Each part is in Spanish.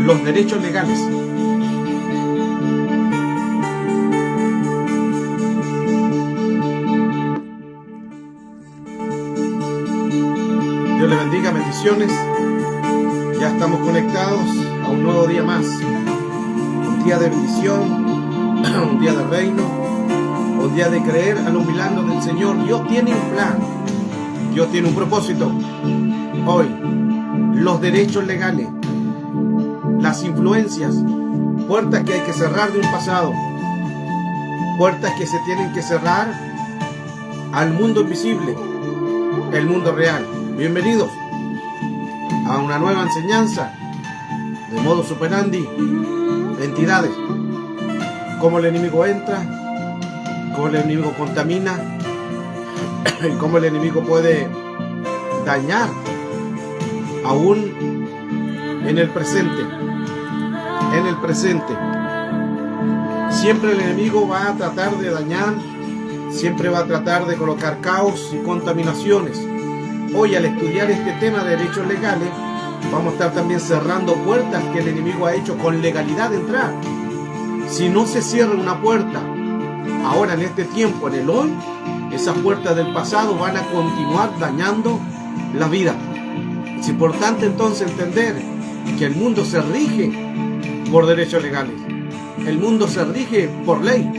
Los derechos legales. Dios le bendiga, bendiciones. Ya estamos conectados a un nuevo día más. Un día de bendición, un día de reino, un día de creer a los milagros del Señor. Dios tiene un plan, Dios tiene un propósito. Hoy, los derechos legales, las influencias, puertas que hay que cerrar de un pasado, puertas que se tienen que cerrar al mundo invisible, el mundo real. Bienvenidos a una nueva enseñanza de modus operandi, entidades, cómo el enemigo entra, cómo el enemigo contamina y cómo el enemigo puede dañar aún en el presente. En el presente siempre el enemigo va a tratar de dañar, siempre va a tratar de colocar caos y contaminaciones. Hoy, al estudiar este tema de derechos legales, vamos a estar también cerrando puertas que el enemigo ha hecho con legalidad de entrar. Si no se cierra una puerta ahora en este tiempo, en el hoy, esas puertas del pasado van a continuar dañando la vida. Es importante entonces entender que el mundo se rige por derechos legales. El mundo se rige por ley.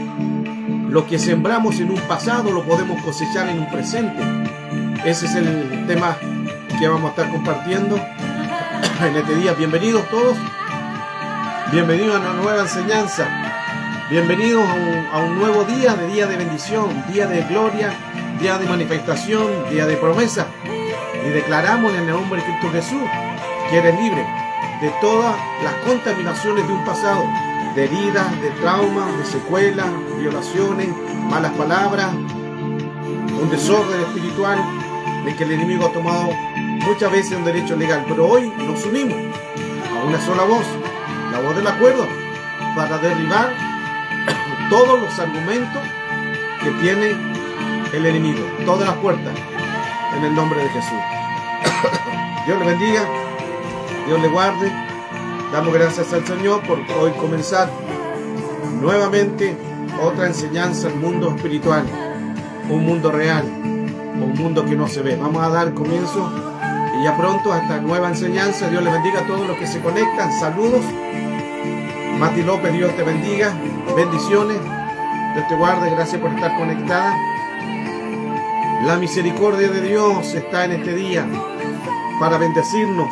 Lo que sembramos en un pasado lo podemos cosechar en un presente. Ese es el tema que vamos a estar compartiendo en este día. Bienvenidos todos. Bienvenidos a una nueva enseñanza. Bienvenidos a un nuevo día de bendición, día de gloria, día de manifestación, día de promesa. Y declaramos en el nombre de Cristo Jesús que eres libre de todas las contaminaciones de un pasado, de heridas, de traumas, de secuelas, violaciones, malas palabras, un desorden espiritual, de que el enemigo ha tomado muchas veces un derecho legal. Pero hoy nos unimos a una sola voz, la voz del acuerdo, para derribar todos los argumentos que tiene el enemigo, todas las puertas, en el nombre de Jesús. Dios le bendiga, Dios le guarde. Damos gracias al Señor por hoy comenzar nuevamente otra enseñanza al mundo espiritual, un mundo real, un mundo que no se ve. Vamos a dar comienzo y ya pronto a esta nueva enseñanza. Dios le bendiga a todos los que se conectan. Saludos. Mati López, Dios te bendiga. Bendiciones. Dios te guarde. Gracias por estar conectada. La misericordia de Dios está en este día para bendecirnos,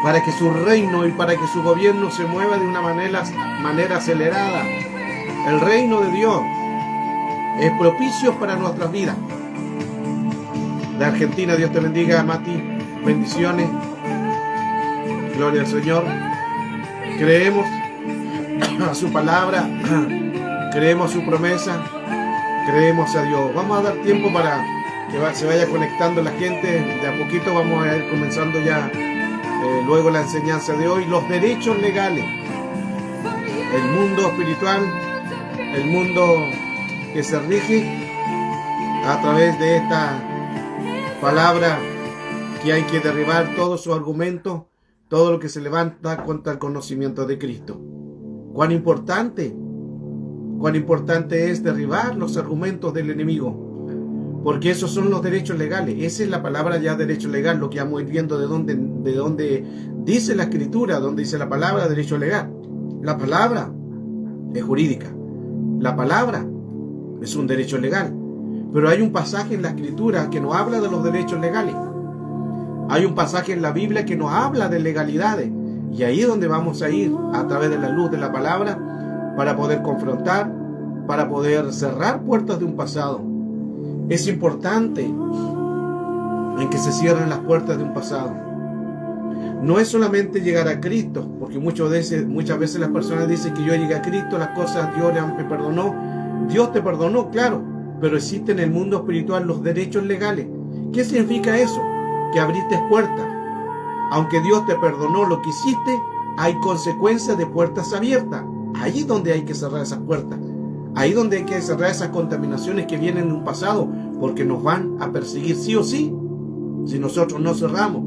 para que su reino y para que su gobierno se mueva de una manera acelerada. El reino de Dios es propicio para nuestras vidas. De Argentina, Dios te bendiga, Mati. Bendiciones. Gloria al Señor. Creemos a su palabra, creemos a su promesa, creemos a Dios. Vamos a dar tiempo para que se vaya conectando la gente. De a poquito vamos a ir comenzando ya luego la enseñanza de hoy. Los derechos legales, el mundo espiritual, el mundo que se rige a través de esta palabra, que hay que derribar todos sus argumentos, todo lo que se levanta contra el conocimiento de Cristo. Cuán importante es derribar los argumentos del enemigo, porque esos son los derechos legales. Esa es la palabra ya, derecho legal, lo que vamos a ir viendo de dónde dice la escritura, donde dice la palabra derecho legal. La palabra es jurídica, la palabra es un derecho legal, pero hay un pasaje en la escritura que nos habla de los derechos legales. Hay un pasaje en la Biblia que nos habla de legalidades, y ahí es donde vamos a ir a través de la luz de la palabra para poder confrontar, para poder cerrar puertas de un pasado. Es importante en que se cierren las puertas de un pasado. No es solamente llegar a Cristo, porque muchas veces las personas dicen que yo llegué a Cristo, las cosas Dios me perdonó. Dios te perdonó, claro, pero existen en el mundo espiritual los derechos legales. ¿Qué significa eso? Que abriste puertas. Aunque Dios te perdonó lo que hiciste, hay consecuencias de puertas abiertas. Ahí es donde hay que cerrar esas puertas. Ahí es donde hay que cerrar esas contaminaciones que vienen en un pasado, porque nos van a perseguir sí o sí, si nosotros no cerramos.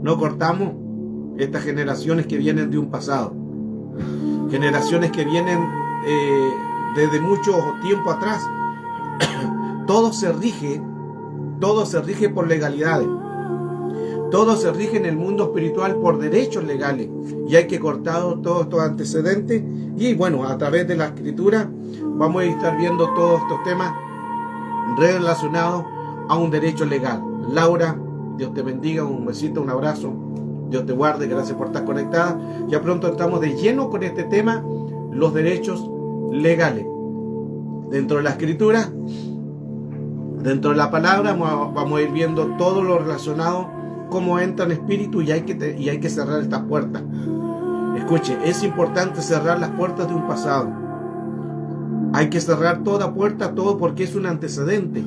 no cortamos estas generaciones que vienen de un pasado, generaciones que vienen desde mucho tiempo atrás. Todo se rige por legalidades. Todo se rige en el mundo espiritual por derechos legales. Y hay que cortar todos estos antecedentes. Y bueno, a través de la escritura vamos a estar viendo todos estos temas relacionados a un derecho legal. Laura, Dios te bendiga, un besito, un abrazo. Dios te guarde, gracias por estar conectada. Ya pronto estamos de lleno con este tema, los derechos legales. Dentro de la escritura, dentro de la palabra, vamos a ir viendo todo lo relacionado, cómo entra en espíritu, y hay que cerrar estas puertas. Escuche, es importante cerrar las puertas de un pasado. Hay que cerrar toda puerta, todo, porque es un antecedente.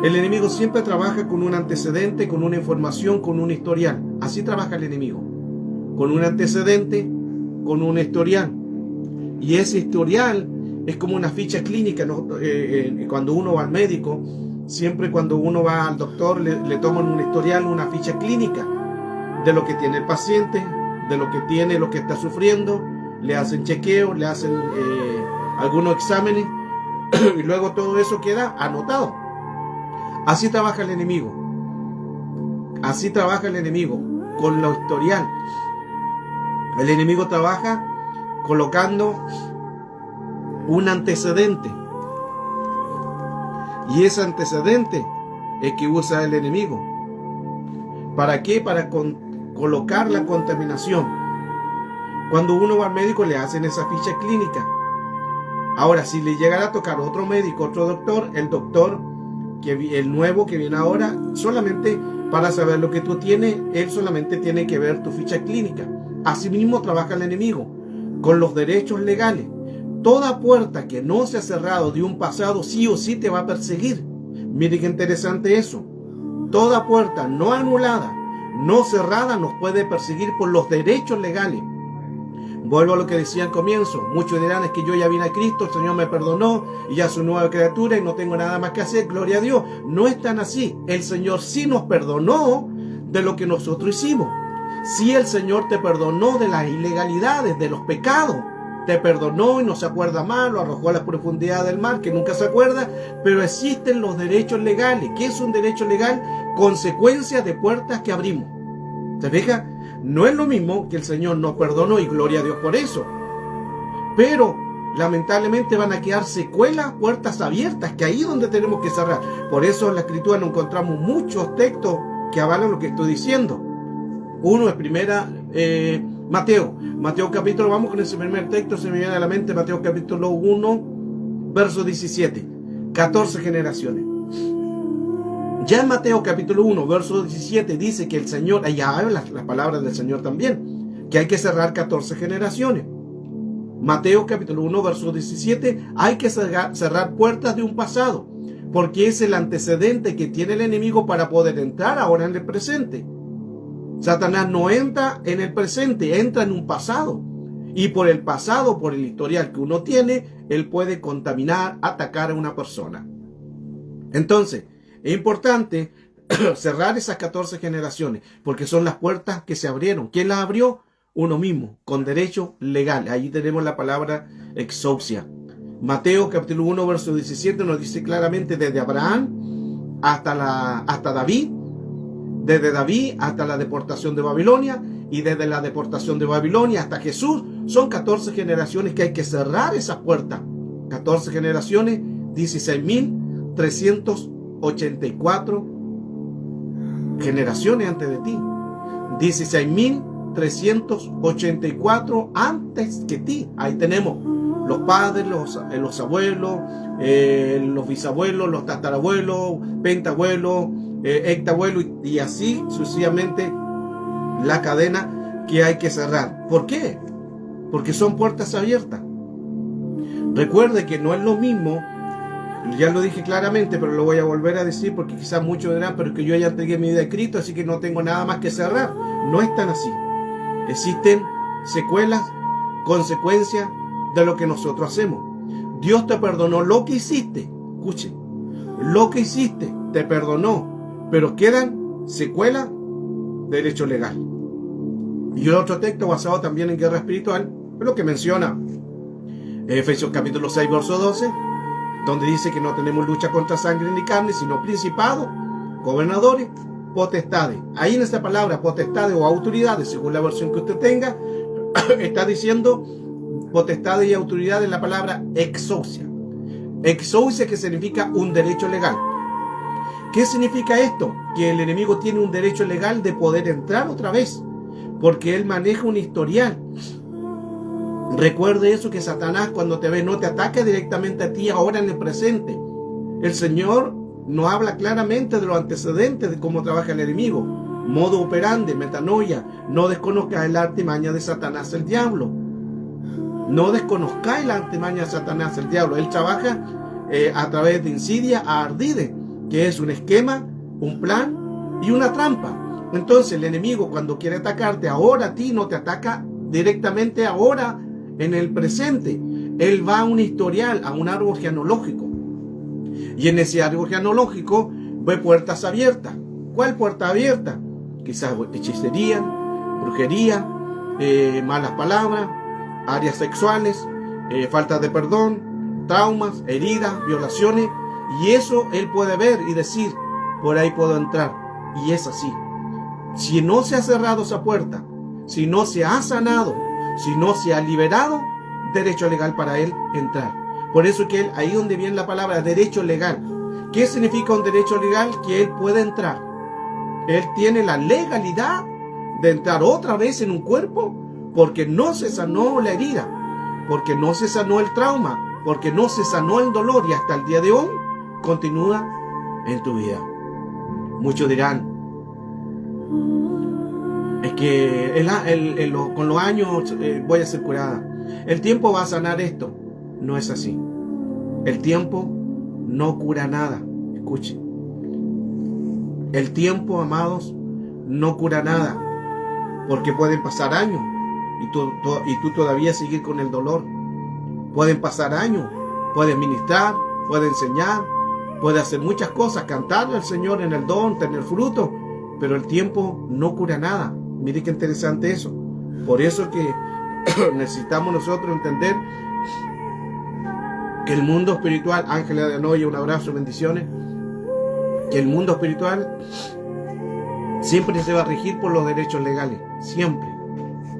El enemigo siempre trabaja con un antecedente, con una información, con un historial. Así trabaja el enemigo. Con un antecedente, con un historial. Y ese historial es como una ficha clínica, ¿no? Cuando uno va al médico, siempre cuando uno va al doctor, le toman un historial, una ficha clínica de lo que tiene el paciente, de lo que tiene, lo que está sufriendo. Le hacen chequeo, le hacen algunos exámenes y luego todo eso queda anotado. Así trabaja el enemigo. Así trabaja el enemigo, con lo historial. El enemigo trabaja colocando un antecedente. Y ese antecedente es que usa el enemigo. ¿Para qué? Para colocar la contaminación. Cuando uno va al médico le hacen esa ficha clínica. Ahora, si le llegara a tocar otro médico, otro doctor, el nuevo que viene ahora, solamente para saber lo que tú tienes, él solamente tiene que ver tu ficha clínica. Asimismo trabaja el enemigo con los derechos legales. Toda puerta que no se ha cerrado de un pasado, sí o sí te va a perseguir. Mire qué interesante eso. Toda puerta no anulada, no cerrada, nos puede perseguir por los derechos legales. Vuelvo a lo que decía al comienzo. Muchos dirán, es que yo ya vine a Cristo, el Señor me perdonó y ya soy nueva criatura y no tengo nada más que hacer, gloria a Dios. No es tan así. El Señor sí nos perdonó de lo que nosotros hicimos. Sí, el Señor te perdonó de las ilegalidades, de los pecados. Te perdonó y no se acuerda más, lo arrojó a la profundidad del mar, que nunca se acuerda. Pero existen los derechos legales. ¿Qué es un derecho legal? Consecuencia de puertas que abrimos. ¿Se fija? No es lo mismo que el Señor nos perdonó y gloria a Dios por eso. Pero lamentablemente van a quedar secuelas, puertas abiertas, que ahí es donde tenemos que cerrar. Por eso en la Escritura nos encontramos muchos textos que avalan lo que estoy diciendo. Uno es Mateo capítulo, vamos con ese primer texto, se me viene a la mente, Mateo capítulo 1, verso 17, 14 generaciones. Ya en Mateo capítulo 1, verso 17 dice que el Señor, allá hay las palabras del Señor también, que hay que cerrar 14 generaciones. Mateo capítulo 1, verso 17, hay que cerrar puertas de un pasado, porque es el antecedente que tiene el enemigo para poder entrar ahora en el presente. Satanás no entra en el presente, entra en un pasado. Y por el pasado, por el historial que uno tiene, él puede contaminar, atacar a una persona. Entonces, es importante cerrar esas 14 generaciones, porque son las puertas que se abrieron. ¿Quién las abrió? Uno mismo, con derecho legal. Ahí tenemos la palabra exousia. Mateo capítulo 1, verso 17 nos dice claramente desde Abraham hasta David, desde David hasta la deportación de Babilonia, y desde la deportación de Babilonia hasta Jesús, son 14 generaciones que hay que cerrar esas puertas. 14 generaciones, 16.384 generaciones antes de ti. 16.384 antes que ti. Ahí tenemos los padres, los abuelos, los bisabuelos, los tatarabuelos, pentabuelos, hectabuelos, y así sucesivamente la cadena que hay que cerrar. ¿Por qué? Porque son puertas abiertas. Recuerde que no es lo mismo, ya lo dije claramente, pero lo voy a volver a decir porque quizás muchos dirán, pero es que yo ya entregué mi vida a Cristo, así que no tengo nada más que cerrar. No es tan así. Existen secuelas, consecuencias de lo que nosotros hacemos. Dios te perdonó lo que hiciste. Escuche, lo que hiciste te perdonó, pero quedan secuelas derecho legal. Y otro texto basado también en guerra espiritual es lo que menciona Efesios capítulo 6, verso 12, donde dice que no tenemos lucha contra sangre ni carne, sino principados, gobernadores, potestades. Ahí en esta palabra potestades o autoridades, según la versión que usted tenga, está diciendo potestades y autoridades, la palabra exousia. Exousia, que significa un derecho legal. ¿Qué significa esto? Que el enemigo tiene un derecho legal de poder entrar otra vez, porque él maneja un historial. Recuerde eso, que Satanás cuando te ve no te ataca directamente a ti ahora en el presente. El Señor nos habla claramente de los antecedentes de cómo trabaja el enemigo. Modo operandi, metanoia. No desconozcas el artimaña de Satanás el diablo. No desconozcáis la artimaña de Satanás el diablo. Él trabaja a través de insidia a ardide, que es un esquema, un plan y una trampa. Entonces el enemigo, cuando quiere atacarte ahora a ti, no te ataca directamente ahora en el presente. Él va a un historial, a un árbol genealógico, y en ese árbol genealógico ve puertas abiertas. ¿Cuál puerta abierta? Quizás hechicería, brujería, malas palabras, áreas sexuales, falta de perdón, traumas, heridas, violaciones. Y eso él puede ver y decir, por ahí puedo entrar. Y es así. Si no se ha cerrado esa puerta, si no se ha sanado, si no se ha liberado, derecho legal para él entrar. Por eso que él, ahí donde viene la palabra derecho legal. ¿Qué significa un derecho legal? Que él puede entrar. Él tiene la legalidad de entrar otra vez en un cuerpo porque no se sanó la herida, porque no se sanó el trauma, porque no se sanó el dolor, y hasta el día de hoy continúa en tu vida. Muchos dirán, es que con los años voy a ser curada. El tiempo va a sanar esto. No es así. El tiempo no cura nada. Escuchen. El tiempo, amados, no cura nada. Porque pueden pasar años y tú todavía seguir con el dolor. Pueden pasar años. Puedes ministrar, puedes enseñar, puedes hacer muchas cosas, cantarle al Señor en el don, tener fruto, pero el tiempo no cura nada. Mire qué interesante eso. Por eso que necesitamos nosotros entender que el mundo espiritual, Ángela de Anoya, un abrazo, bendiciones, que el mundo espiritual siempre se va a regir por los derechos legales, siempre.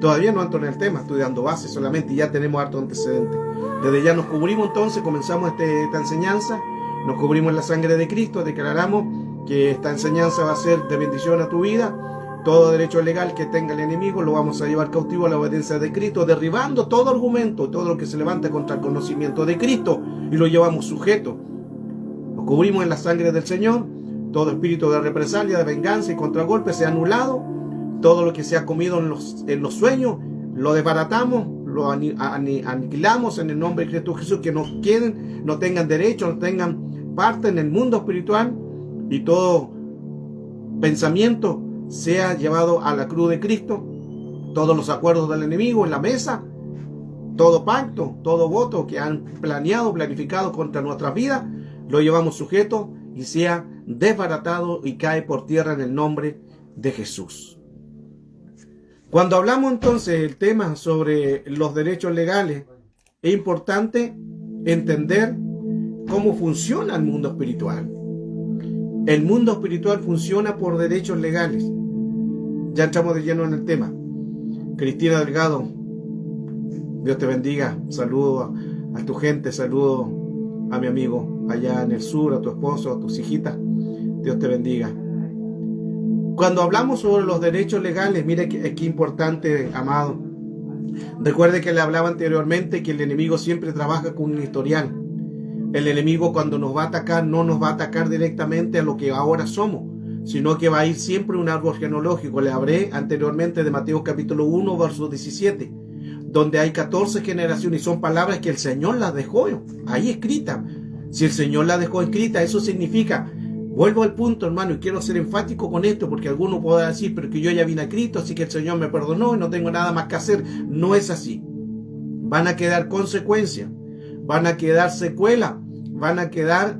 Todavía no entro en el tema, estoy dando base solamente y ya tenemos harto antecedente. Desde ya nos cubrimos, entonces comenzamos esta enseñanza, nos cubrimos en la sangre de Cristo, declaramos que esta enseñanza va a ser de bendición a tu vida. Todo derecho legal que tenga el enemigo lo vamos a llevar cautivo a la obediencia de Cristo, derribando todo argumento, todo lo que se levanta contra el conocimiento de Cristo, y lo llevamos sujeto. Nos cubrimos en la sangre del Señor. Todo espíritu de represalia, de venganza y contragolpe se ha anulado. Todo lo que se ha comido en los sueños lo desbaratamos, lo aniquilamos en el nombre de Cristo Jesús. Que no tengan derecho, no tengan parte en el mundo espiritual, y todo pensamiento sea llevado a la cruz de Cristo. Todos los acuerdos del enemigo en la mesa, todo pacto, todo voto que han planificado contra nuestras vidas, lo llevamos sujeto y sea desbaratado y cae por tierra en el nombre de Jesús. Cuando hablamos entonces del tema sobre los derechos legales, es importante entender cómo funciona el mundo espiritual. El mundo espiritual funciona por derechos legales. Ya entramos de lleno en el tema. Cristina Delgado, Dios te bendiga. Saludo a tu gente, saludo a mi amigo allá en el sur, a tu esposo, a tus hijitas. Dios te bendiga. Cuando hablamos sobre los derechos legales, mire qué importante, amado. Recuerde que le hablaba anteriormente que el enemigo siempre trabaja con un historial. El enemigo, cuando nos va a atacar, no nos va a atacar directamente a lo que ahora somos, sino que va a ir siempre un árbol genealógico. Le hablé anteriormente de Mateo capítulo 1, verso 17, donde hay 14 generaciones y son palabras que el Señor las dejó ahí escritas. Si el Señor las dejó escritas, eso significa, vuelvo al punto, hermano, y quiero ser enfático con esto, porque alguno podrá decir, pero que yo ya vine a Cristo, así que el Señor me perdonó y no tengo nada más que hacer. No es así. Van a quedar consecuencias, van a quedar secuelas, van a quedar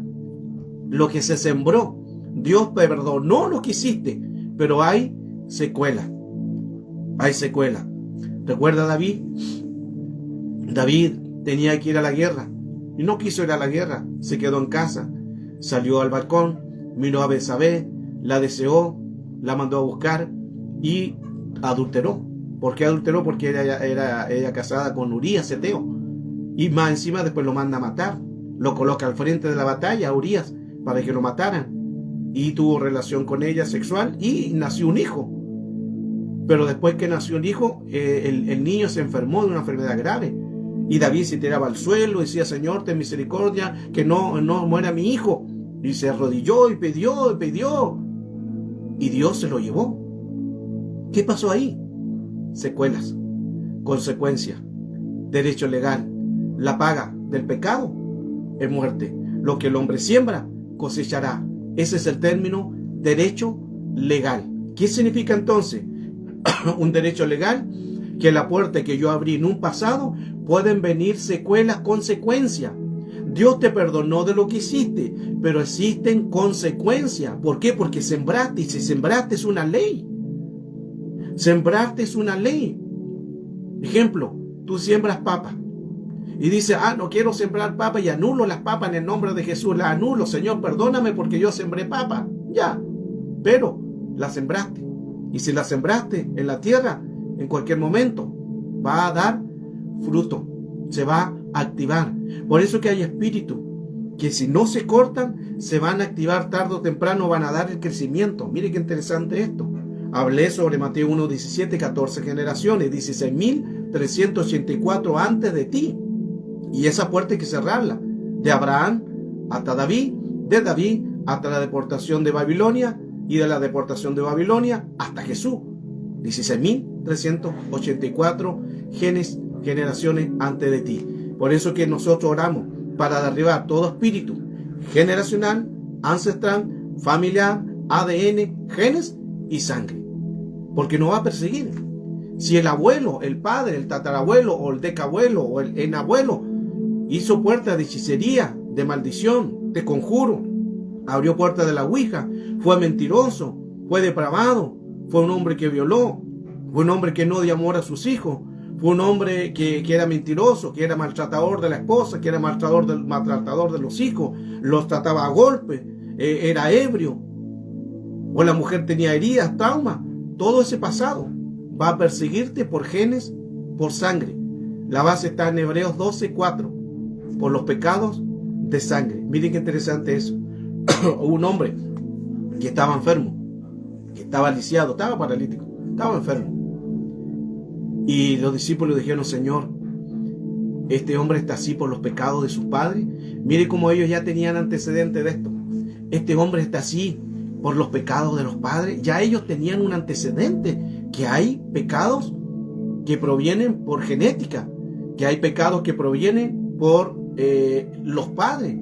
lo que se sembró. Dios perdonó lo que hiciste, pero hay secuela. Hay secuela. ¿Recuerda a David? David tenía que ir a la guerra y no quiso ir a la guerra, se quedó en casa, salió al balcón, miró a Betsabé, la deseó, la mandó a buscar y adulteró. ¿Por qué adulteró? Porque era ella casada con Urías Eteo, y más encima después lo manda a matar, lo coloca al frente de la batalla a Urías para que lo mataran, y tuvo relación con ella sexual y nació un hijo. Pero después que nació un hijo, el niño se enfermó de una enfermedad grave. Y David se tiraba al suelo y decía: Señor, ten misericordia, que no muera mi hijo. Y se arrodilló y pidió. Y Dios se lo llevó. ¿Qué pasó ahí? Secuelas, consecuencias, derecho legal. La paga del pecado es muerte. Lo que el hombre siembra, cosechará. Ese es el término derecho legal. ¿Qué significa entonces? Un derecho legal, que la puerta que yo abrí en un pasado, pueden venir secuelas, consecuencias. Dios te perdonó de lo que hiciste, pero existen consecuencias. ¿Por qué? Porque sembraste, y si sembraste es una ley. Sembraste es una ley. Ejemplo, tú siembras papas y dices: no quiero sembrar papas, y anulo las papas en el nombre de Jesús. Las anulo, Señor, perdóname porque yo sembré papas. Ya, pero las sembraste. Y si la sembraste en la tierra, en cualquier momento va a dar fruto, se va a activar. Por eso que hay espíritus que, si no se cortan, se van a activar tarde o temprano, van a dar el crecimiento. Mire qué interesante esto. Hablé sobre Mateo 1, 17, 14 generaciones, 16.384 antes de ti. Y esa puerta hay que cerrarla. De Abraham hasta David, de David hasta la deportación de Babilonia, y de la deportación de Babilonia hasta Jesús. 16.384 generaciones antes de ti. Por eso que nosotros oramos para derribar todo espíritu generacional, ancestral, familiar, ADN, genes y sangre. Porque nos va a perseguir. Si el abuelo, el padre, el tatarabuelo o el decabuelo o el enabuelo hizo puertas de hechicería, de maldición, de conjuro, abrió puertas de la ouija, fue mentiroso, fue depravado, fue un hombre que violó, fue un hombre que no dio amor a sus hijos, fue un hombre que era mentiroso, que era maltratador de la esposa, que era maltratador de los hijos, los trataba a golpes, era ebrio, o la mujer tenía heridas, traumas. Todo ese pasado va a perseguirte por genes, por sangre. La base está en Hebreos 12:4, por los pecados de sangre. Miren qué interesante eso. Un hombre que estaba enfermo, que estaba lisiado, estaba paralítico, estaba enfermo. Y los discípulos dijeron: Señor, este hombre está así por los pecados de sus padres. Mire cómo ellos ya tenían antecedentes de esto. Este hombre está así por los pecados de los padres. Ya ellos tenían un antecedente, que hay pecados que provienen por genética, que hay pecados que provienen por los padres.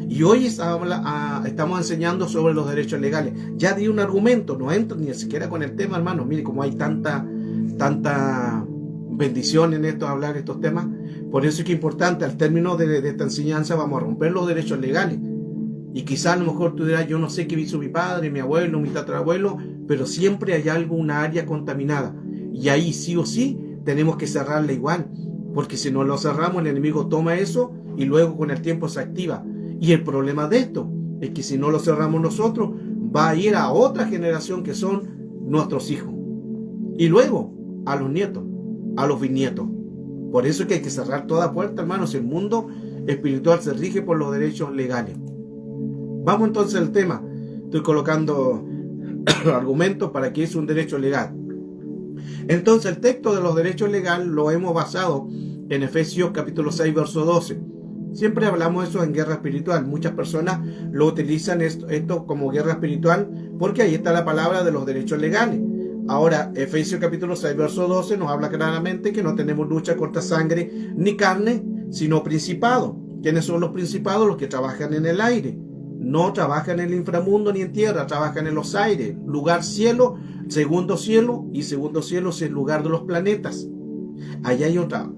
Y hoy estamos enseñando sobre los derechos legales. Ya di un argumento, no entro ni siquiera con el tema, hermano. Mire cómo hay tanta bendición en esto, hablar de estos temas. Por eso es que es importante, al término de esta enseñanza, vamos a romper los derechos legales. Y quizás a lo mejor tú dirás: yo no sé qué hizo mi padre, mi abuelo, mi tatarabuelo, pero siempre hay algo, una área contaminada. Y ahí sí o sí tenemos que cerrarla igual. Porque si no lo cerramos, el enemigo toma eso y luego con el tiempo se activa. Y el problema de esto es que si no lo cerramos nosotros, va a ir a otra generación que son nuestros hijos. Y luego a los nietos, a los bisnietos. Por eso es que hay que cerrar toda puerta, hermanos. El mundo espiritual se rige por los derechos legales. Vamos entonces al tema. Estoy colocando argumentos para que es un derecho legal. Entonces el texto de los derechos legales lo hemos basado en Efesios capítulo 6, verso 12. Siempre hablamos de eso en guerra espiritual. Muchas personas lo utilizan esto como guerra espiritual porque ahí está la palabra de los derechos legales. Ahora, Efesios capítulo 6, verso 12 nos habla claramente que no tenemos lucha contra sangre ni carne, sino principados. ¿Quiénes son los principados? Los que trabajan en el aire. No trabajan en el inframundo ni en tierra, trabajan en los aires. Lugar cielo, segundo cielo, y segundo cielo es el lugar de los planetas. Allá hay otra,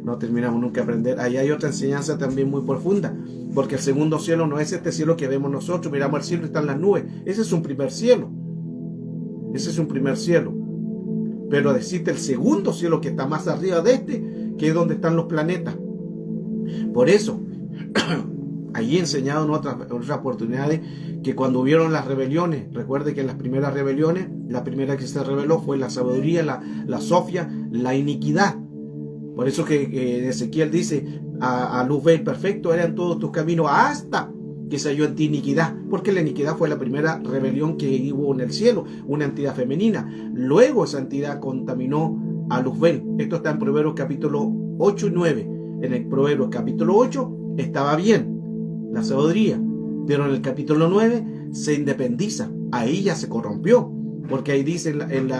no terminamos nunca de aprender. Allá hay otra enseñanza también muy profunda, porque el segundo cielo no es este cielo que vemos nosotros. Miramos el cielo y están las nubes. Ese es un primer cielo. Ese es un primer cielo. Pero existe el segundo cielo que está más arriba de este, que es donde están los planetas. Por eso, allí he enseñado en otras oportunidades que cuando hubieron las rebeliones, recuerde que en las primeras rebeliones, la primera que se rebeló fue la sabiduría, la sofia, la iniquidad. Por eso que Ezequiel dice, a luz ve perfecto eran todos tus caminos hasta que se halló en ti iniquidad, porque la iniquidad fue la primera rebelión que hubo en el cielo, una entidad femenina. Luego esa entidad contaminó a Luzbel. Esto está en Proverbios capítulo 8 y 9. En el Proverbios capítulo 8 estaba bien la sabiduría, pero en el capítulo 9 se independiza, ahí ya se corrompió, porque ahí dice en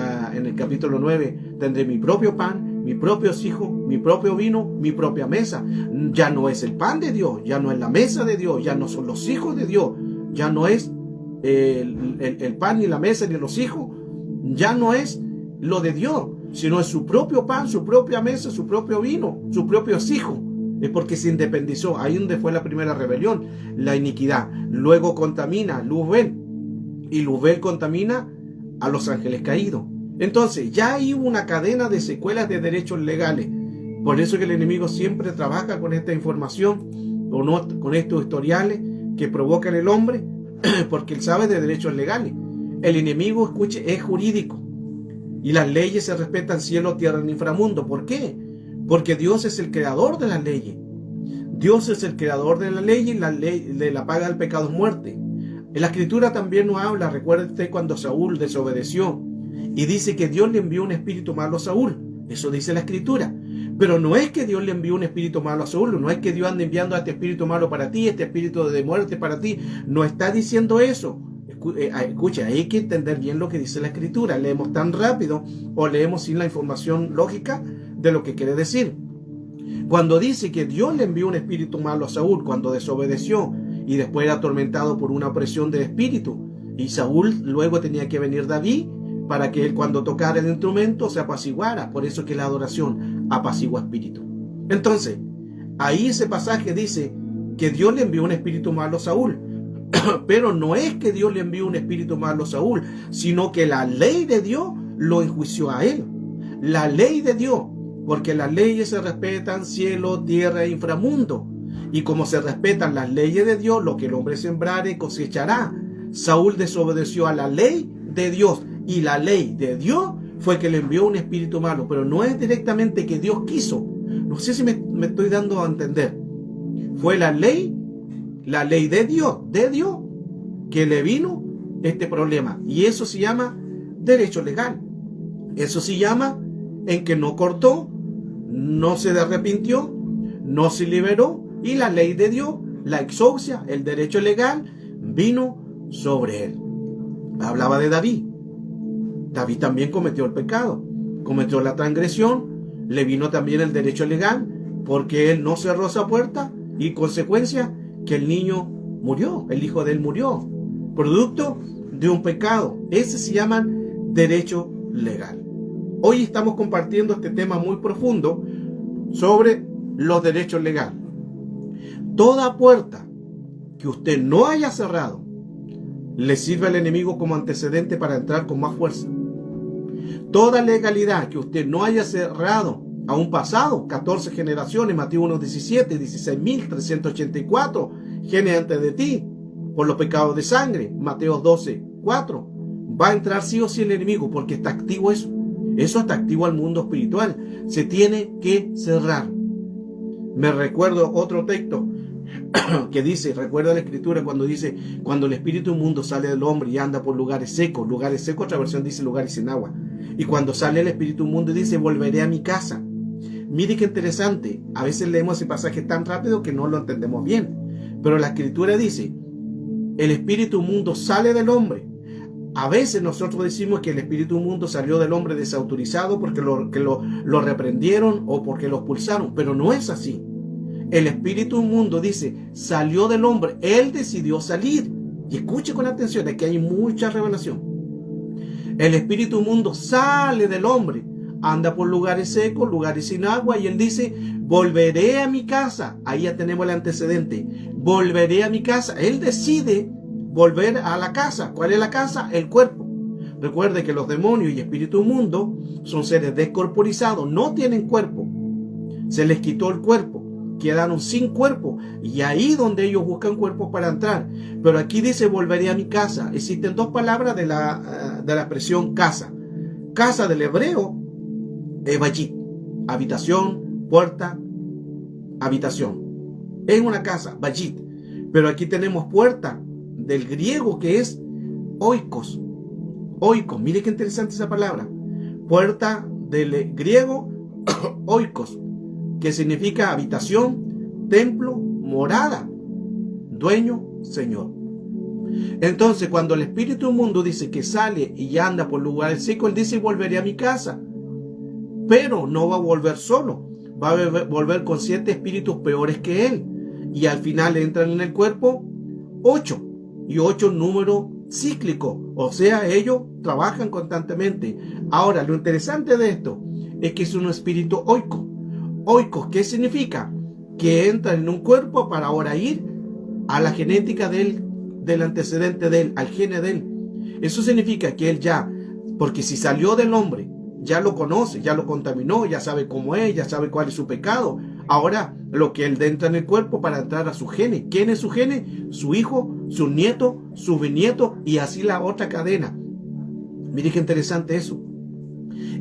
el capítulo 9, tendré mi propio pan, mis propios hijos, mi propio vino, mi propia mesa. Ya no es el pan de Dios, ya no es la mesa de Dios, ya no son los hijos de Dios, ya no es el pan ni la mesa ni los hijos, ya no es lo de Dios, sino es su propio pan, su propia mesa, su propio vino, sus propios hijos. Es porque se independizó, ahí donde fue la primera rebelión, la iniquidad. Luego contamina Luzbel, y Luzbel contamina a los ángeles caídos. Entonces ya hay una cadena de secuelas de derechos legales. Por eso que el enemigo siempre trabaja con esta información, con estos historiales que provocan el hombre, porque él sabe de derechos legales. El enemigo, escuche, es jurídico, y las leyes se respetan cielo, tierra y inframundo. ¿Por qué? Porque Dios es el creador de las leyes. Dios es el creador de la ley, y la ley de la paga del pecado es muerte. En la escritura también nos habla, recuerde usted cuando Saúl desobedeció y dice que Dios le envió un espíritu malo a Saúl. Eso dice la escritura. Pero no es que Dios le envió un espíritu malo a Saúl, no es que Dios ande enviando a este espíritu malo para ti, este espíritu de muerte para ti. No está diciendo eso. Escucha, hay que entender bien lo que dice la escritura. Leemos tan rápido o leemos sin la información lógica de lo que quiere decir. Cuando dice que Dios le envió un espíritu malo a Saúl cuando desobedeció y después era atormentado por una opresión del espíritu, y Saúl luego tenía que venir David para que él cuando tocara el instrumento se apaciguara. Por eso que la adoración apacigua espíritu. Entonces, ahí ese pasaje dice que Dios le envió un espíritu malo a Saúl. Pero no es que Dios le envió un espíritu malo a Saúl, sino que la ley de Dios lo enjuició a él. La ley de Dios, porque las leyes se respetan cielo, tierra e inframundo. Y como se respetan las leyes de Dios, lo que el hombre sembrare cosechará. Saúl desobedeció a la ley de Dios, y la ley de Dios fue que le envió un espíritu malo, pero no es directamente que Dios quiso. No sé si me estoy dando a entender. Fue la ley de Dios, que le vino este problema. Y eso se llama derecho legal. Eso se llama en que no cortó, no se arrepintió, no se liberó, y la ley de Dios, la exousia, el derecho legal, vino sobre él. Hablaba de David. David también cometió el pecado, cometió la transgresión, le vino también el derecho legal, porque él no cerró esa puerta, y consecuencia que el niño murió, el hijo de él murió, producto de un pecado. Ese se llama derecho legal. Hoy estamos compartiendo este tema muy profundo sobre los derechos legales. Toda puerta que usted no haya cerrado le sirve al enemigo como antecedente para entrar con más fuerza. Toda legalidad que usted no haya cerrado a un pasado, 14 generaciones, Mateo 1:17, 16.384 genes antes de ti, por los pecados de sangre, Mateo 12:4, va a entrar sí o sí el enemigo, porque está activo eso. Eso está activo al mundo espiritual. Se tiene que cerrar. Me recuerdo otro texto que dice, recuerda la escritura cuando dice, cuando el espíritu inmundo sale del hombre y anda por lugares secos, otra versión dice lugares sin agua. Y cuando sale el espíritu inmundo dice, volveré a mi casa. Mire qué interesante, a veces leemos ese pasaje tan rápido que no lo entendemos bien. Pero la escritura dice, el espíritu inmundo sale del hombre. A veces nosotros decimos que el espíritu inmundo salió del hombre desautorizado porque lo reprendieron o porque lo expulsaron, pero no es así. El espíritu inmundo dice, salió del hombre, él decidió salir. Y escuche con atención, aquí hay mucha revelación. El espíritu inmundo sale del hombre, anda por lugares secos, lugares sin agua, y él dice, volveré a mi casa. Ahí ya tenemos el antecedente. Volveré a mi casa. Él decide volver a la casa. ¿Cuál es la casa? El cuerpo. Recuerde que los demonios y espíritu inmundo son seres descorporizados, no tienen cuerpo. Se les quitó el cuerpo, quedaron sin cuerpo, y ahí donde ellos buscan cuerpo para entrar. Pero aquí dice: volveré a mi casa. Existen dos palabras de la expresión casa. Casa del hebreo es bayit, habitación, puerta, habitación. Es una casa, bayit. Pero aquí tenemos puerta del griego, que es oikos. Oikos, mire qué interesante esa palabra. Puerta del griego oikos, que significa habitación, templo, morada, dueño, señor. Entonces, cuando el espíritu inmundo dice que sale y anda por lugares secos, él dice: volveré a mi casa. Pero no va a volver solo, va a volver con 7 espíritus peores que él. Y al final entran en el cuerpo 8. Y 8 número cíclico, o sea, ellos trabajan constantemente. Ahora, lo interesante de esto es que es un espíritu oiko. Oikos, ¿qué significa? Que entra en un cuerpo para ahora ir a la genética del antecedente de él, al gene de él. Eso significa que él ya, porque si salió del hombre, ya lo conoce, ya lo contaminó, ya sabe cómo es, ya sabe cuál es su pecado. Ahora, lo que él entra en el cuerpo para entrar a su gene. ¿Quién es su gene? Su hijo, su nieto, su bisnieto, y así la otra cadena. Mire qué interesante eso.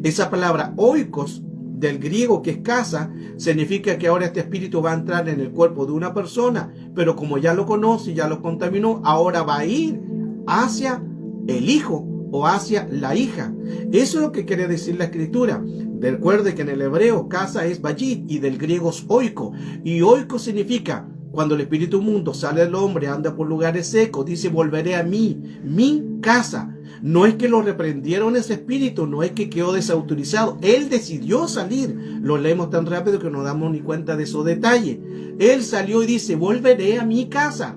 Esa palabra oikos, del griego, que es casa, significa que ahora este espíritu va a entrar en el cuerpo de una persona, pero como ya lo conoce, ya lo contaminó, ahora va a ir hacia el hijo o hacia la hija. Eso es lo que quiere decir la escritura. Recuerde que en el hebreo casa es bayit y del griego es oiko. Y oiko significa, cuando el espíritu inmundo sale del hombre, anda por lugares secos, dice: volveré a mí, mi casa. No es que lo reprendieron ese espíritu, no es que quedó desautorizado. Él decidió salir. Lo leemos tan rápido que no damos ni cuenta de esos detalles. Él salió y dice: volveré a mi casa,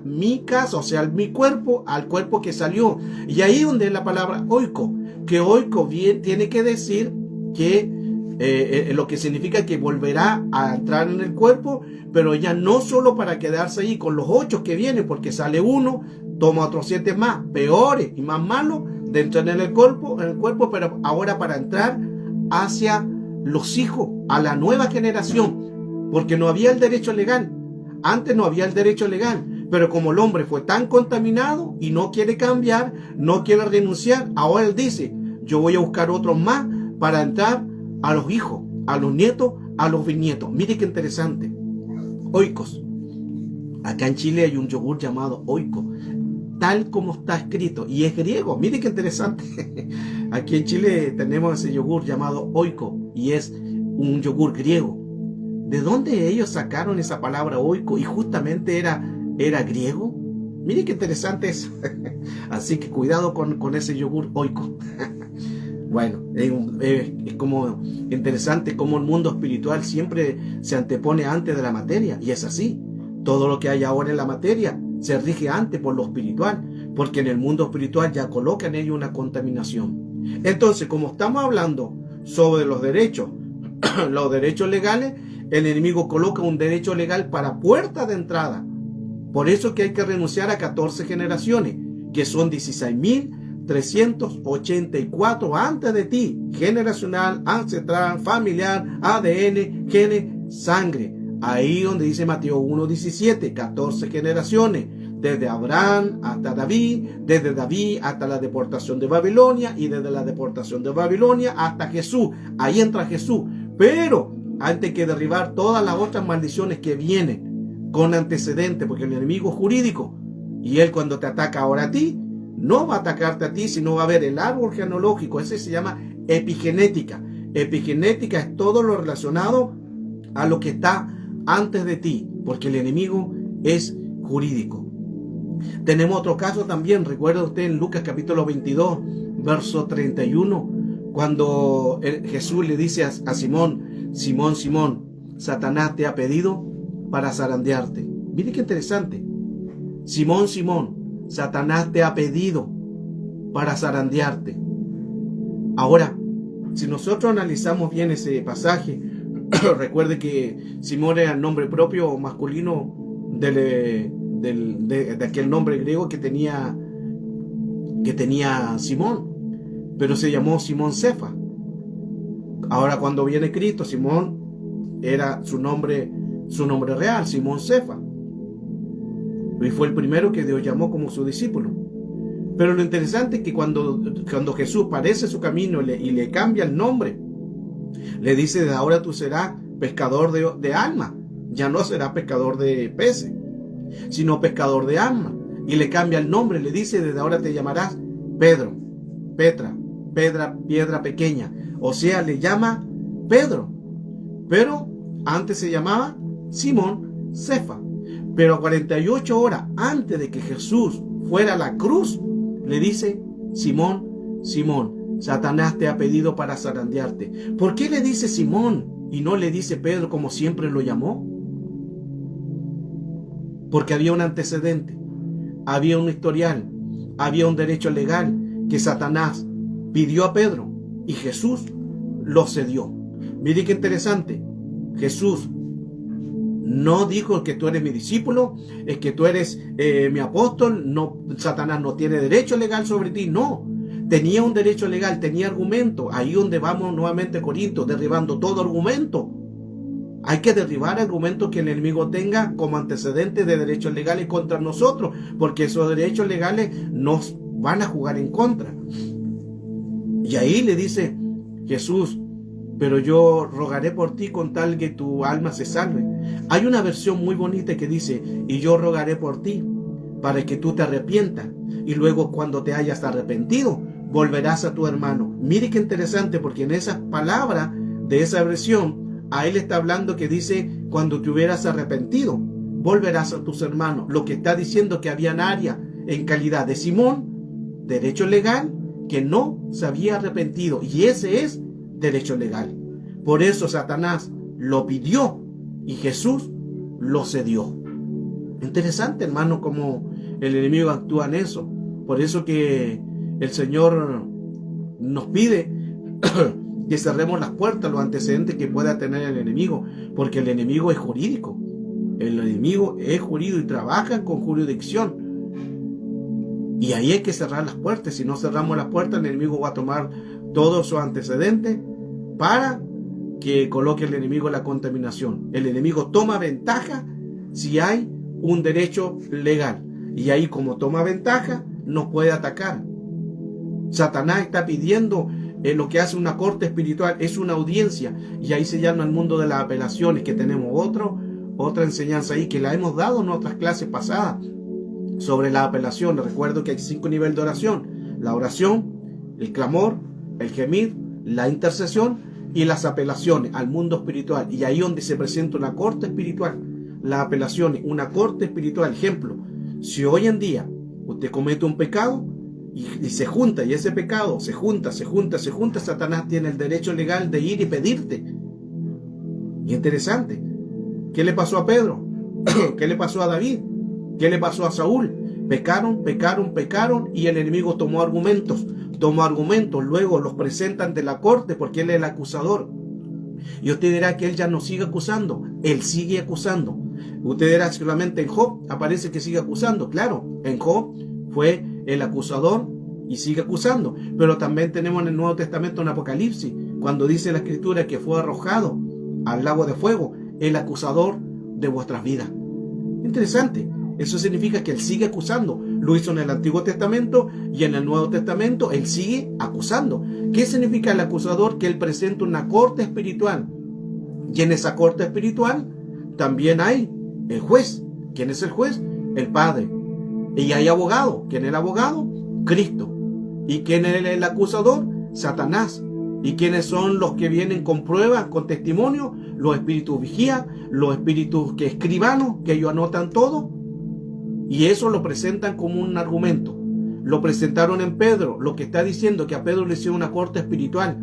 o sea, mi cuerpo, al cuerpo que salió. Y ahí donde es la palabra oiko, que oiko bien tiene que decir que lo que significa que volverá a entrar en el cuerpo, pero ya no solo para quedarse ahí con los 8 que vienen, porque sale uno, toma otros 7 más, peores y más malos, de entrar en el cuerpo, pero ahora para entrar hacia los hijos, a la nueva generación, porque no había el derecho legal. Antes no había el derecho legal, pero como el hombre fue tan contaminado y no quiere cambiar, no quiere renunciar, ahora él dice: yo voy a buscar otros más para entrar a los hijos, a los nietos, a los bisnietos. Mire qué interesante. Oikos. Acá en Chile hay un yogur llamado oiko, tal como está escrito, y es griego. Mire qué interesante. Aquí en Chile tenemos ese yogur llamado oiko, y es un yogur griego. ¿De dónde ellos sacaron esa palabra oiko? Y justamente era griego. Mire qué interesante eso. Así que cuidado con ese yogur oiko. Bueno, es como interesante cómo el mundo espiritual siempre se antepone antes de la materia, y es así. Todo lo que hay ahora en la materia se rige antes por lo espiritual, porque en el mundo espiritual ya coloca en ello una contaminación. Entonces, como estamos hablando sobre los derechos legales, el enemigo coloca un derecho legal para puerta de entrada. Por eso que hay que renunciar a 14 generaciones, que son 16.384 antes de ti, generacional, ancestral, familiar, ADN, genes, sangre. Ahí donde dice Mateo 1:17, 14 generaciones, desde Abraham hasta David, desde David hasta la deportación de Babilonia, y desde la deportación de Babilonia hasta Jesús. Ahí entra Jesús. Pero antes que derribar todas las otras maldiciones que vienen con antecedentes, porque el enemigo es jurídico, y él cuando te ataca ahora a ti, no va a atacarte a ti, sino va a ver el árbol genealógico. Ese se llama epigenética. Epigenética es todo lo relacionado a lo que está antes de ti, porque el enemigo es jurídico. Tenemos otro caso también. Recuerda usted en Lucas capítulo 22, verso 31, cuando Jesús le dice a Simón: Simón, Simón, Satanás te ha pedido para zarandearte. Mire qué interesante. Simón, Simón, Satanás te ha pedido para zarandearte. Ahora, si nosotros analizamos bien ese pasaje, recuerde que Simón era el nombre propio masculino de aquel nombre griego que tenía Simón. pero se llamó Simón Cefas. Ahora cuando viene Cristo, Simón era su nombre real, Simón Cefas. Y fue el primero que Dios llamó como su discípulo. Pero lo interesante es que cuando Jesús parece su camino y le cambia el nombre, le dice: desde ahora tú serás pescador de almas. Ya no serás pescador de peces, sino pescador de almas. Y le cambia el nombre, le dice: desde ahora te llamarás Pedro, Petra, piedra pequeña. O sea, le llama Pedro. Pero antes se llamaba Simón Cefas. Pero 48 horas antes de que Jesús fuera a la cruz, le dice: Simón, Simón, Satanás te ha pedido para zarandearte. ¿Por qué le dice Simón y no le dice Pedro como siempre lo llamó? Porque había un antecedente, había un historial, había un derecho legal que Satanás pidió a Pedro y Jesús lo cedió. Mire qué interesante. Jesús no dijo que tú eres mi discípulo, es que tú eres mi apóstol. No, Satanás no tiene derecho legal sobre ti. No, tenía un derecho legal, tenía argumento. Ahí donde vamos nuevamente a Corintios, derribando todo argumento. Hay que derribar argumentos que el enemigo tenga como antecedentes de derechos legales contra nosotros, porque esos derechos legales nos van a jugar en contra. Y ahí le dice Jesús: pero yo rogaré por ti con tal que tu alma se salve. Hay una versión muy bonita que dice: y yo rogaré por ti para que tú te arrepientas, y luego cuando te hayas arrepentido volverás a tu hermano. Mire qué interesante, porque en esas palabras de esa versión a él está hablando que dice: cuando te hubieras arrepentido volverás a tus hermanos. Lo que está diciendo que había área en calidad de Simón, derecho legal, que no se había arrepentido, y ese es derecho legal. Por eso Satanás lo pidió y Jesús lo cedió. Interesante, hermano, cómo el enemigo actúa en eso. Por eso que el Señor nos pide que cerremos las puertas a los antecedentes que pueda tener el enemigo, porque el enemigo es jurídico. El enemigo es jurídico y trabaja con jurisdicción. Y ahí hay que cerrar las puertas. Si no cerramos las puertas, el enemigo va a tomar todos sus antecedentes para que coloque el enemigo la contaminación. El enemigo toma ventaja si hay un derecho legal. Y ahí, como toma ventaja, nos puede atacar. Satanás está pidiendo lo que hace una corte espiritual, es una audiencia. Y ahí se llama el mundo de las apelaciones, que tenemos otra enseñanza ahí que la hemos dado en otras clases pasadas sobre la apelación. Recuerdo que hay 5 niveles de oración: la oración, el clamor, el gemir, la intercesión y las apelaciones al mundo espiritual. Y ahí donde se presenta una corte espiritual, la apelación es una corte espiritual. Ejemplo: si hoy en día usted comete un pecado y se junta, y ese pecado se junta, Satanás tiene el derecho legal de ir y pedirte. Y interesante, ¿qué le pasó a Pedro? ¿Qué le pasó a David? ¿Qué le pasó a Saúl? Pecaron, y el enemigo tomó argumentos, luego los presentan ante la corte porque él es el acusador. Y usted dirá que él ya no sigue acusando, él sigue acusando. Usted dirá: solamente en Job aparece que sigue acusando. Claro, en Job fue el acusador y sigue acusando. Pero también tenemos en el Nuevo Testamento, en Apocalipsis, cuando dice la Escritura que fue arrojado al lago de fuego el acusador de vuestras vidas. Interesante. Eso significa que él sigue acusando. Lo hizo en el Antiguo Testamento y en el Nuevo Testamento él sigue acusando. ¿Qué significa el acusador? Que él presenta una corte espiritual. Y en esa corte espiritual también hay el juez. ¿Quién es el juez? El Padre. Y hay abogado. ¿Quién es el abogado? Cristo. ¿Y quién es el acusador? Satanás. ¿Y quiénes son los que vienen con pruebas, con testimonio? Los espíritus vigías, los espíritus que escribanos, que ellos anotan todo. Y eso lo presentan como un argumento. Lo presentaron en Pedro, lo que está diciendo que a Pedro le hicieron una corte espiritual.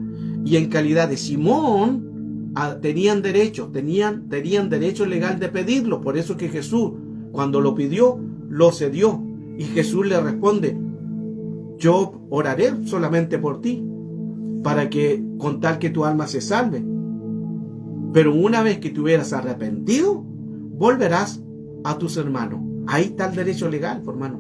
Y en calidad de Simón, tenían derecho legal de pedirlo. Por eso que Jesús, cuando lo pidió, lo cedió. Y Jesús le responde: yo oraré solamente por ti, para que, con tal que tu alma se salve. Pero una vez que te hubieras arrepentido, volverás a tus hermanos. Ahí está el derecho legal, hermano.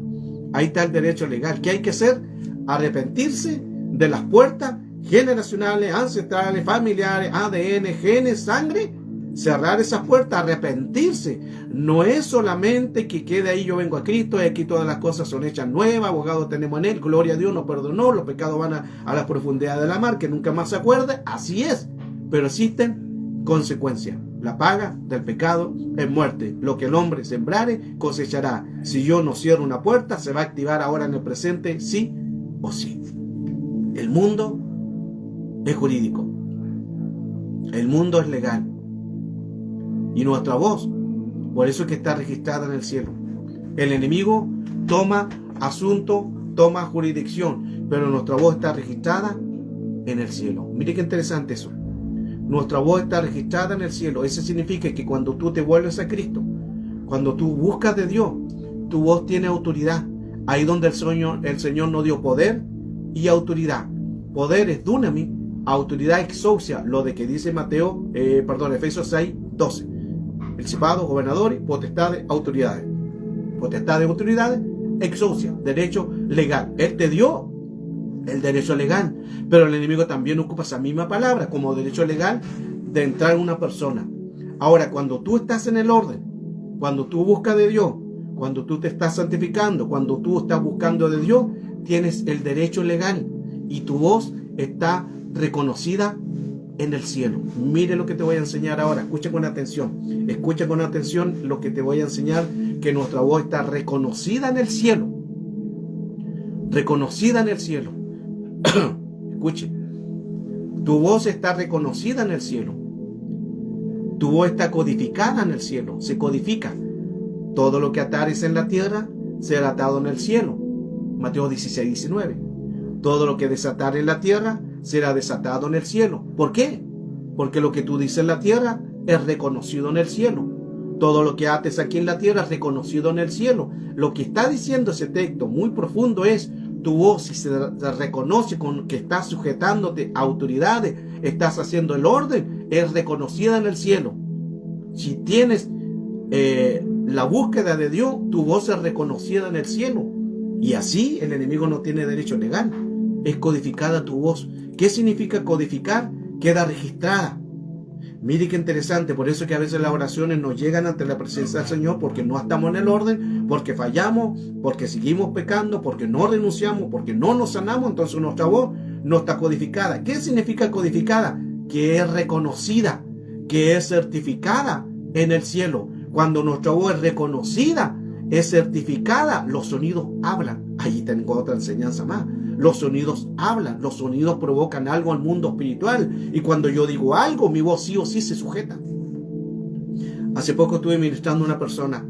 Ahí está el derecho legal. ¿Qué hay que hacer? Arrepentirse de las puertas generacionales, ancestrales, familiares, ADN, genes, sangre. Cerrar esas puertas, arrepentirse. No es solamente que quede ahí, yo vengo a Cristo y aquí todas las cosas son hechas nuevas, abogado tenemos en Él, gloria a Dios, nos perdonó, los pecados van a la profundidad de la mar, que nunca más se acuerde. Así es, pero existen consecuencias. La paga del pecado es muerte. Lo que el hombre sembrare, cosechará. Si yo no cierro una puerta, se va a activar ahora en el presente, sí o sí. El mundo es jurídico. El mundo es legal. Y nuestra voz, por eso es que está registrada en el cielo. El enemigo toma asunto, toma jurisdicción, pero nuestra voz está registrada en el cielo. Mire qué interesante eso. Nuestra voz está registrada en el cielo. Eso significa que cuando tú te vuelves a Cristo, cuando tú buscas de Dios, tu voz tiene autoridad. Ahí donde el Señor nos dio poder y autoridad. Poder es dunamis, autoridad exousia, lo de que dice Efesios 6, 12. Principados, gobernadores, potestades, autoridades. Potestades, autoridades, exousia, derecho legal. Él te dio el derecho legal, pero el enemigo también ocupa esa misma palabra como derecho legal de entrar en una persona. Ahora, cuando tú estás en el orden, cuando tú buscas de Dios, cuando tú te estás santificando, cuando tú estás buscando de Dios, tienes el derecho legal y tu voz está reconocida en el cielo. Mire lo que te voy a enseñar ahora. Escucha con atención. Escucha con atención lo que te voy a enseñar, que nuestra voz está reconocida en el cielo. Reconocida en el cielo. Escuche. Tu voz está reconocida en el cielo. Tu voz está codificada en el cielo. Se codifica. Todo lo que atares en la tierra será atado en el cielo. Mateo 16, 19. Todo lo que desatar en la tierra será desatado en el cielo. ¿Por qué? Porque lo que tú dices en la tierra es reconocido en el cielo. Todo lo que ates aquí en la tierra es reconocido en el cielo. Lo que está diciendo ese texto muy profundo es tu voz, si se reconoce con que estás sujetándote a autoridades, estás haciendo el orden, es reconocida en el cielo. Si tienes la búsqueda de Dios, tu voz es reconocida en el cielo. Y así el enemigo no tiene derecho legal. Es codificada tu voz. ¿Qué significa codificar? Queda registrada. Mire qué interesante. Por eso que a veces las oraciones nos llegan ante la presencia del Señor, porque no estamos en el orden, porque fallamos, porque seguimos pecando, porque no renunciamos, porque no nos sanamos. Entonces nuestra voz no está codificada. ¿Qué significa codificada? Que es reconocida, que es certificada en el cielo. Cuando nuestra voz es reconocida, es certificada, los sonidos hablan. Allí tengo otra enseñanza más. Los sonidos hablan, los sonidos provocan algo al mundo espiritual. Y cuando yo digo algo, mi voz sí o sí se sujeta. Hace poco estuve ministrando a una persona,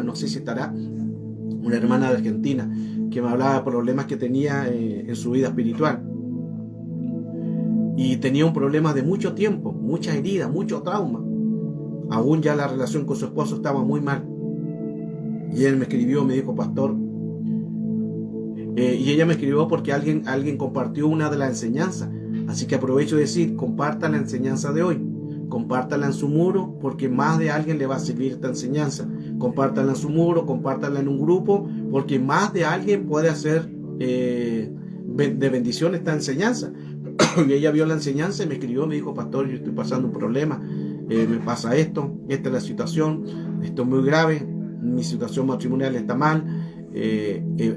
no sé si estará, una hermana de Argentina, que me hablaba de problemas que tenía en su vida espiritual. Y tenía un problema de mucho tiempo, muchas heridas, mucho trauma. Aún ya la relación con su esposo estaba muy mal. Y él me escribió, me dijo, pastor, y ella me escribió porque alguien compartió una de las enseñanzas. Así que aprovecho de decir, comparta la enseñanza de hoy. Compártala en su muro, porque más de alguien le va a servir esta enseñanza. Compártala en su muro, compártala en un grupo, porque más de alguien puede hacer de bendición esta enseñanza. Y ella vio la enseñanza y me escribió, me dijo, pastor, yo estoy pasando un problema, me pasa esto, esta es la situación, esto es muy grave, mi situación matrimonial está mal,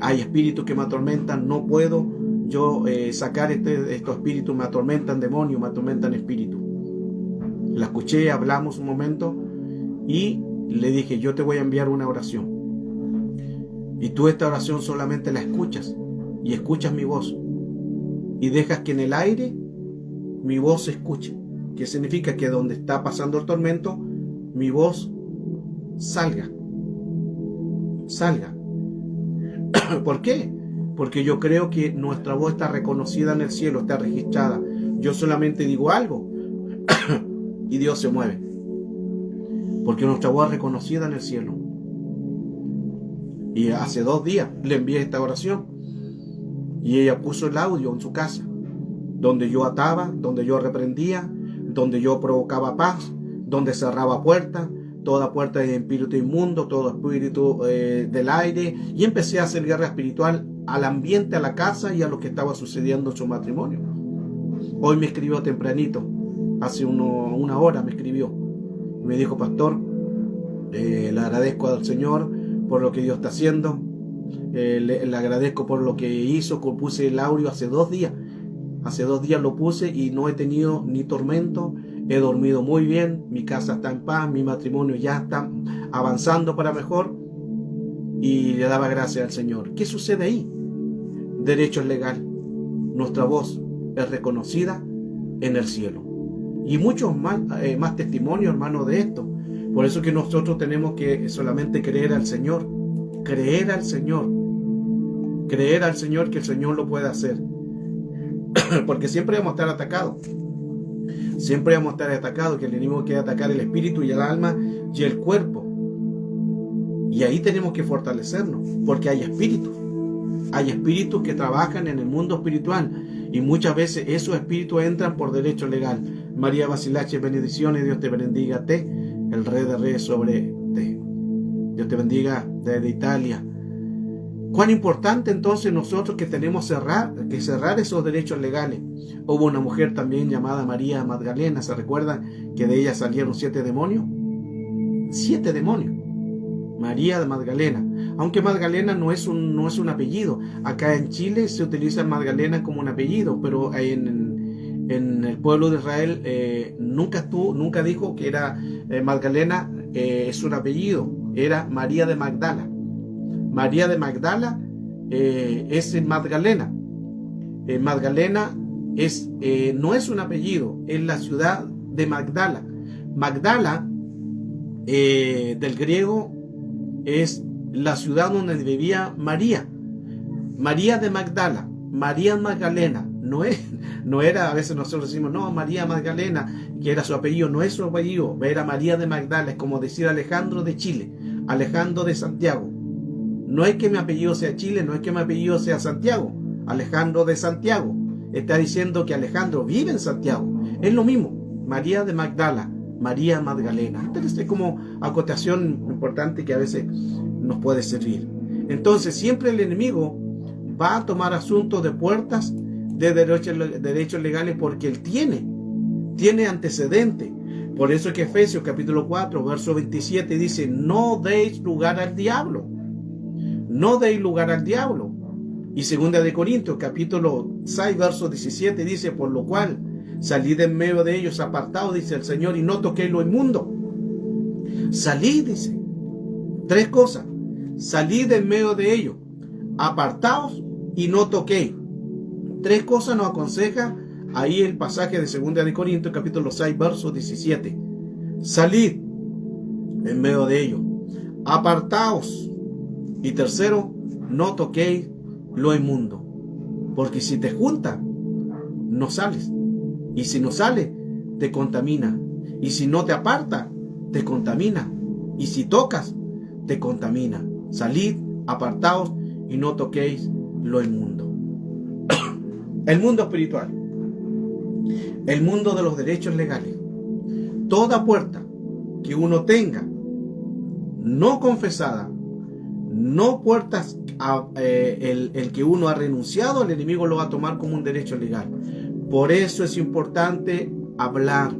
hay espíritus que me atormentan, no puedo yo sacar estos espíritus, me atormentan demonios, me atormentan espíritus. La escuché, hablamos un momento y le dije, yo te voy a enviar una oración. Y tú esta oración solamente la escuchas y escuchas mi voz. Y dejas que en el aire mi voz se escuche. Que significa que donde está pasando el tormento, mi voz salga. Salga. ¿Por qué? Porque yo creo que nuestra voz está reconocida en el cielo, está registrada. Yo solamente digo algo y Dios se mueve. Porque nuestra voz es reconocida en el cielo. Y hace 2 días le envié esta oración. Y ella puso el audio en su casa, donde yo ataba, donde yo reprendía, donde yo provocaba paz, donde cerraba puertas, toda puerta de espíritu inmundo, todo espíritu del aire, y empecé a hacer guerra espiritual al ambiente, a la casa y a lo que estaba sucediendo en su matrimonio. Hoy me escribió tempranito, hace una hora me escribió. Me dijo: pastor, le agradezco al Señor por lo que Dios está haciendo. Le agradezco por lo que hizo. Puse el audio hace 2 días. Hace 2 días lo puse y no he tenido ni tormento. He dormido muy bien. Mi casa está en paz. Mi matrimonio ya está avanzando para mejor. Y le daba gracias al Señor. ¿Qué sucede ahí? Derecho legal. Nuestra voz es reconocida en el cielo. Y muchos más testimonios, hermanos, de esto. Por eso que nosotros tenemos que solamente creer al Señor. Creer al Señor. Creer al Señor que el Señor lo puede hacer. Porque siempre vamos a estar atacados. Siempre vamos a estar atacados. Que el enemigo quiere atacar el espíritu y el alma y el cuerpo. Y ahí tenemos que fortalecernos. Porque hay espíritus. Hay espíritus que trabajan en el mundo espiritual. Y muchas veces esos espíritus entran por derecho legal. María Basilache, bendiciones. Dios te bendiga a ti, el Rey de Reyes sobre ti. Dios te bendiga desde Italia. Cuán importante entonces nosotros que tenemos que cerrar esos derechos legales. Hubo una mujer también llamada María Magdalena. ¿Se recuerdan que de ella salieron 7 demonios? 7 demonios. María de Magdalena. Aunque Magdalena no es un apellido. Acá en Chile se utiliza Magdalena como un apellido, pero en el pueblo de Israel nunca dijo que era Magdalena es un apellido. Era María de Magdala. María de Magdala es Magdalena. Magdalena no es un apellido, es la ciudad de Magdala. Magdala, del griego, es la ciudad donde vivía María. María de Magdala, María Magdalena. No era, a veces nosotros decimos, no, María Magdalena, que era su apellido. No es su apellido, era María de Magdala. Es como decir Alejandro de Chile, Alejandro de Santiago. No es que mi apellido sea Chile, no es que mi apellido sea Santiago. Alejandro de Santiago. Está diciendo que Alejandro vive en Santiago. Es lo mismo. María de Magdala, María Magdalena. Entonces es como acotación importante que a veces nos puede servir. Entonces siempre el enemigo va a tomar asuntos de puertas de derechos legales porque él tiene antecedente. Por eso es que Efesios capítulo 4 verso 27 dice: no deis lugar al diablo. No deis lugar al diablo. Y 2 de Corintios capítulo 6 verso 17 dice: por lo cual salid en medio de ellos apartados, dice el Señor, y no toquéis lo inmundo. Salid, dice. 3 cosas. Salid en medio de ellos, apartaos y no toquéis. 3 cosas nos aconseja ahí el pasaje de 2 de Corintios capítulo 6 verso 17. Salid en medio de ellos, apartaos. Y tercero, no toquéis lo inmundo. Porque si te juntan, no sales. Y si no sales, te contamina. Y si no te aparta, te contamina. Y si tocas, te contamina. Salid, apartaos y no toquéis lo inmundo. El mundo espiritual. El mundo de los derechos legales. Toda puerta que uno tenga no confesada, no puertas el que uno ha renunciado, el enemigo lo va a tomar como un derecho legal. Por eso es importante hablar.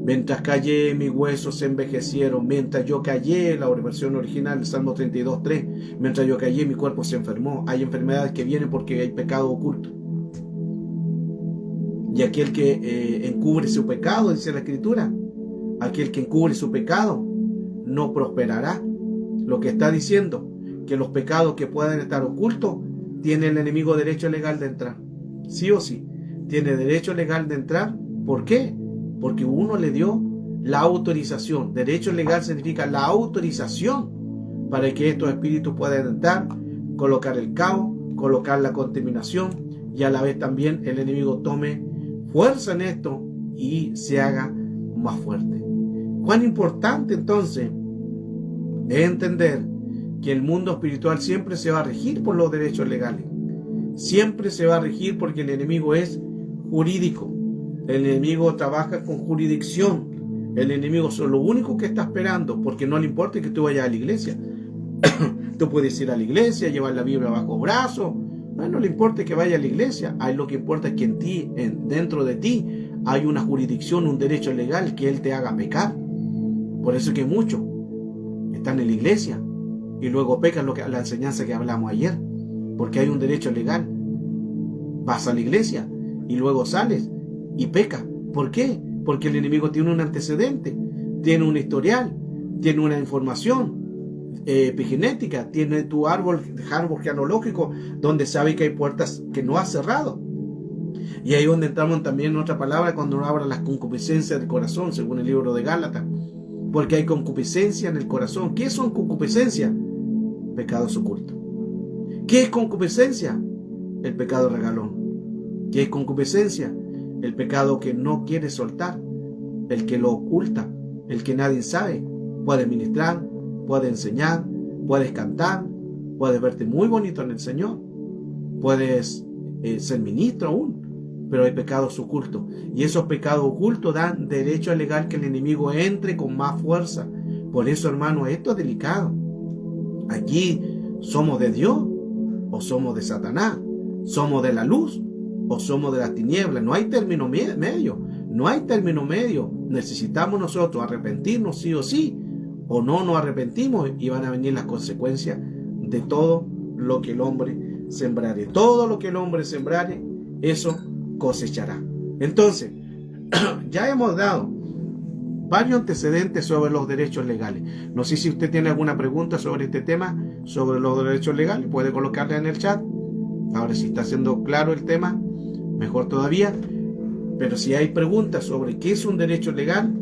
Mientras callé, mis huesos se envejecieron. Mientras yo callé, la versión original del Salmo 32:3, mientras yo callé, mi cuerpo se enfermó. Hay enfermedades que vienen porque hay pecado oculto. Y aquel que encubre su pecado, dice la Escritura, aquel que encubre su pecado no prosperará. Lo que está diciendo, que los pecados que puedan estar ocultos, tiene el enemigo derecho legal de entrar. Sí o sí, tiene derecho legal de entrar. ¿Por qué? Porque uno le dio la autorización. Derecho legal significa la autorización para que estos espíritus puedan entrar, colocar el caos, colocar la contaminación, y a la vez también el enemigo tome fuerza en esto y se haga más fuerte. Cuán importante entonces es entender que el mundo espiritual siempre se va a regir por los derechos legales. Siempre se va a regir porque el enemigo es jurídico. El enemigo trabaja con jurisdicción. El enemigo es lo único que está esperando, porque no le importa que tú vayas a la iglesia. Tú puedes ir a la iglesia, llevar la Biblia bajo brazo. No le importa que vaya a la iglesia. Ahí lo que importa es que en ti, dentro de ti, hay una jurisdicción, un derecho legal que Él te haga pecar. Por eso es que muchos están en la iglesia y luego pecan la enseñanza que hablamos ayer. Porque hay un derecho legal. Vas a la iglesia y luego sales y pecas. ¿Por qué? Porque el enemigo tiene un antecedente, tiene un historial, tiene una información epigenética, tiene tu árbol genealógico donde sabe que hay puertas que no has cerrado. Y ahí es donde entramos también en otra palabra cuando uno habla de las concupiscencias del corazón, según el libro de Gálatas. Porque hay concupiscencia en el corazón. ¿Qué son concupiscencias? Pecados ocultos. ¿Qué es concupiscencia? El pecado regalón. ¿Qué es concupiscencia? El pecado que no quiere soltar, el que lo oculta, el que nadie sabe. Puedes ministrar, puedes enseñar, puedes cantar, puedes verte muy bonito en el Señor, puedes ser ministro aún, pero hay pecados ocultos. Y esos pecados ocultos dan derecho legal que el enemigo entre con más fuerza. Por eso, hermano, esto es delicado. Aquí somos de Dios o somos de Satanás, somos de la luz o somos de las tinieblas. No hay término medio, no hay término medio. Necesitamos nosotros arrepentirnos sí o sí, o no nos arrepentimos y van a venir las consecuencias de todo lo que el hombre sembrare. Todo lo que el hombre sembrare, eso cosechará. Entonces, ya hemos dado varios antecedentes sobre los derechos legales. No sé si usted tiene alguna pregunta sobre este tema, sobre los derechos legales, puede colocarla en el chat. Ahora, si está haciendo claro el tema, mejor todavía. Pero si hay preguntas sobre qué es un derecho legal,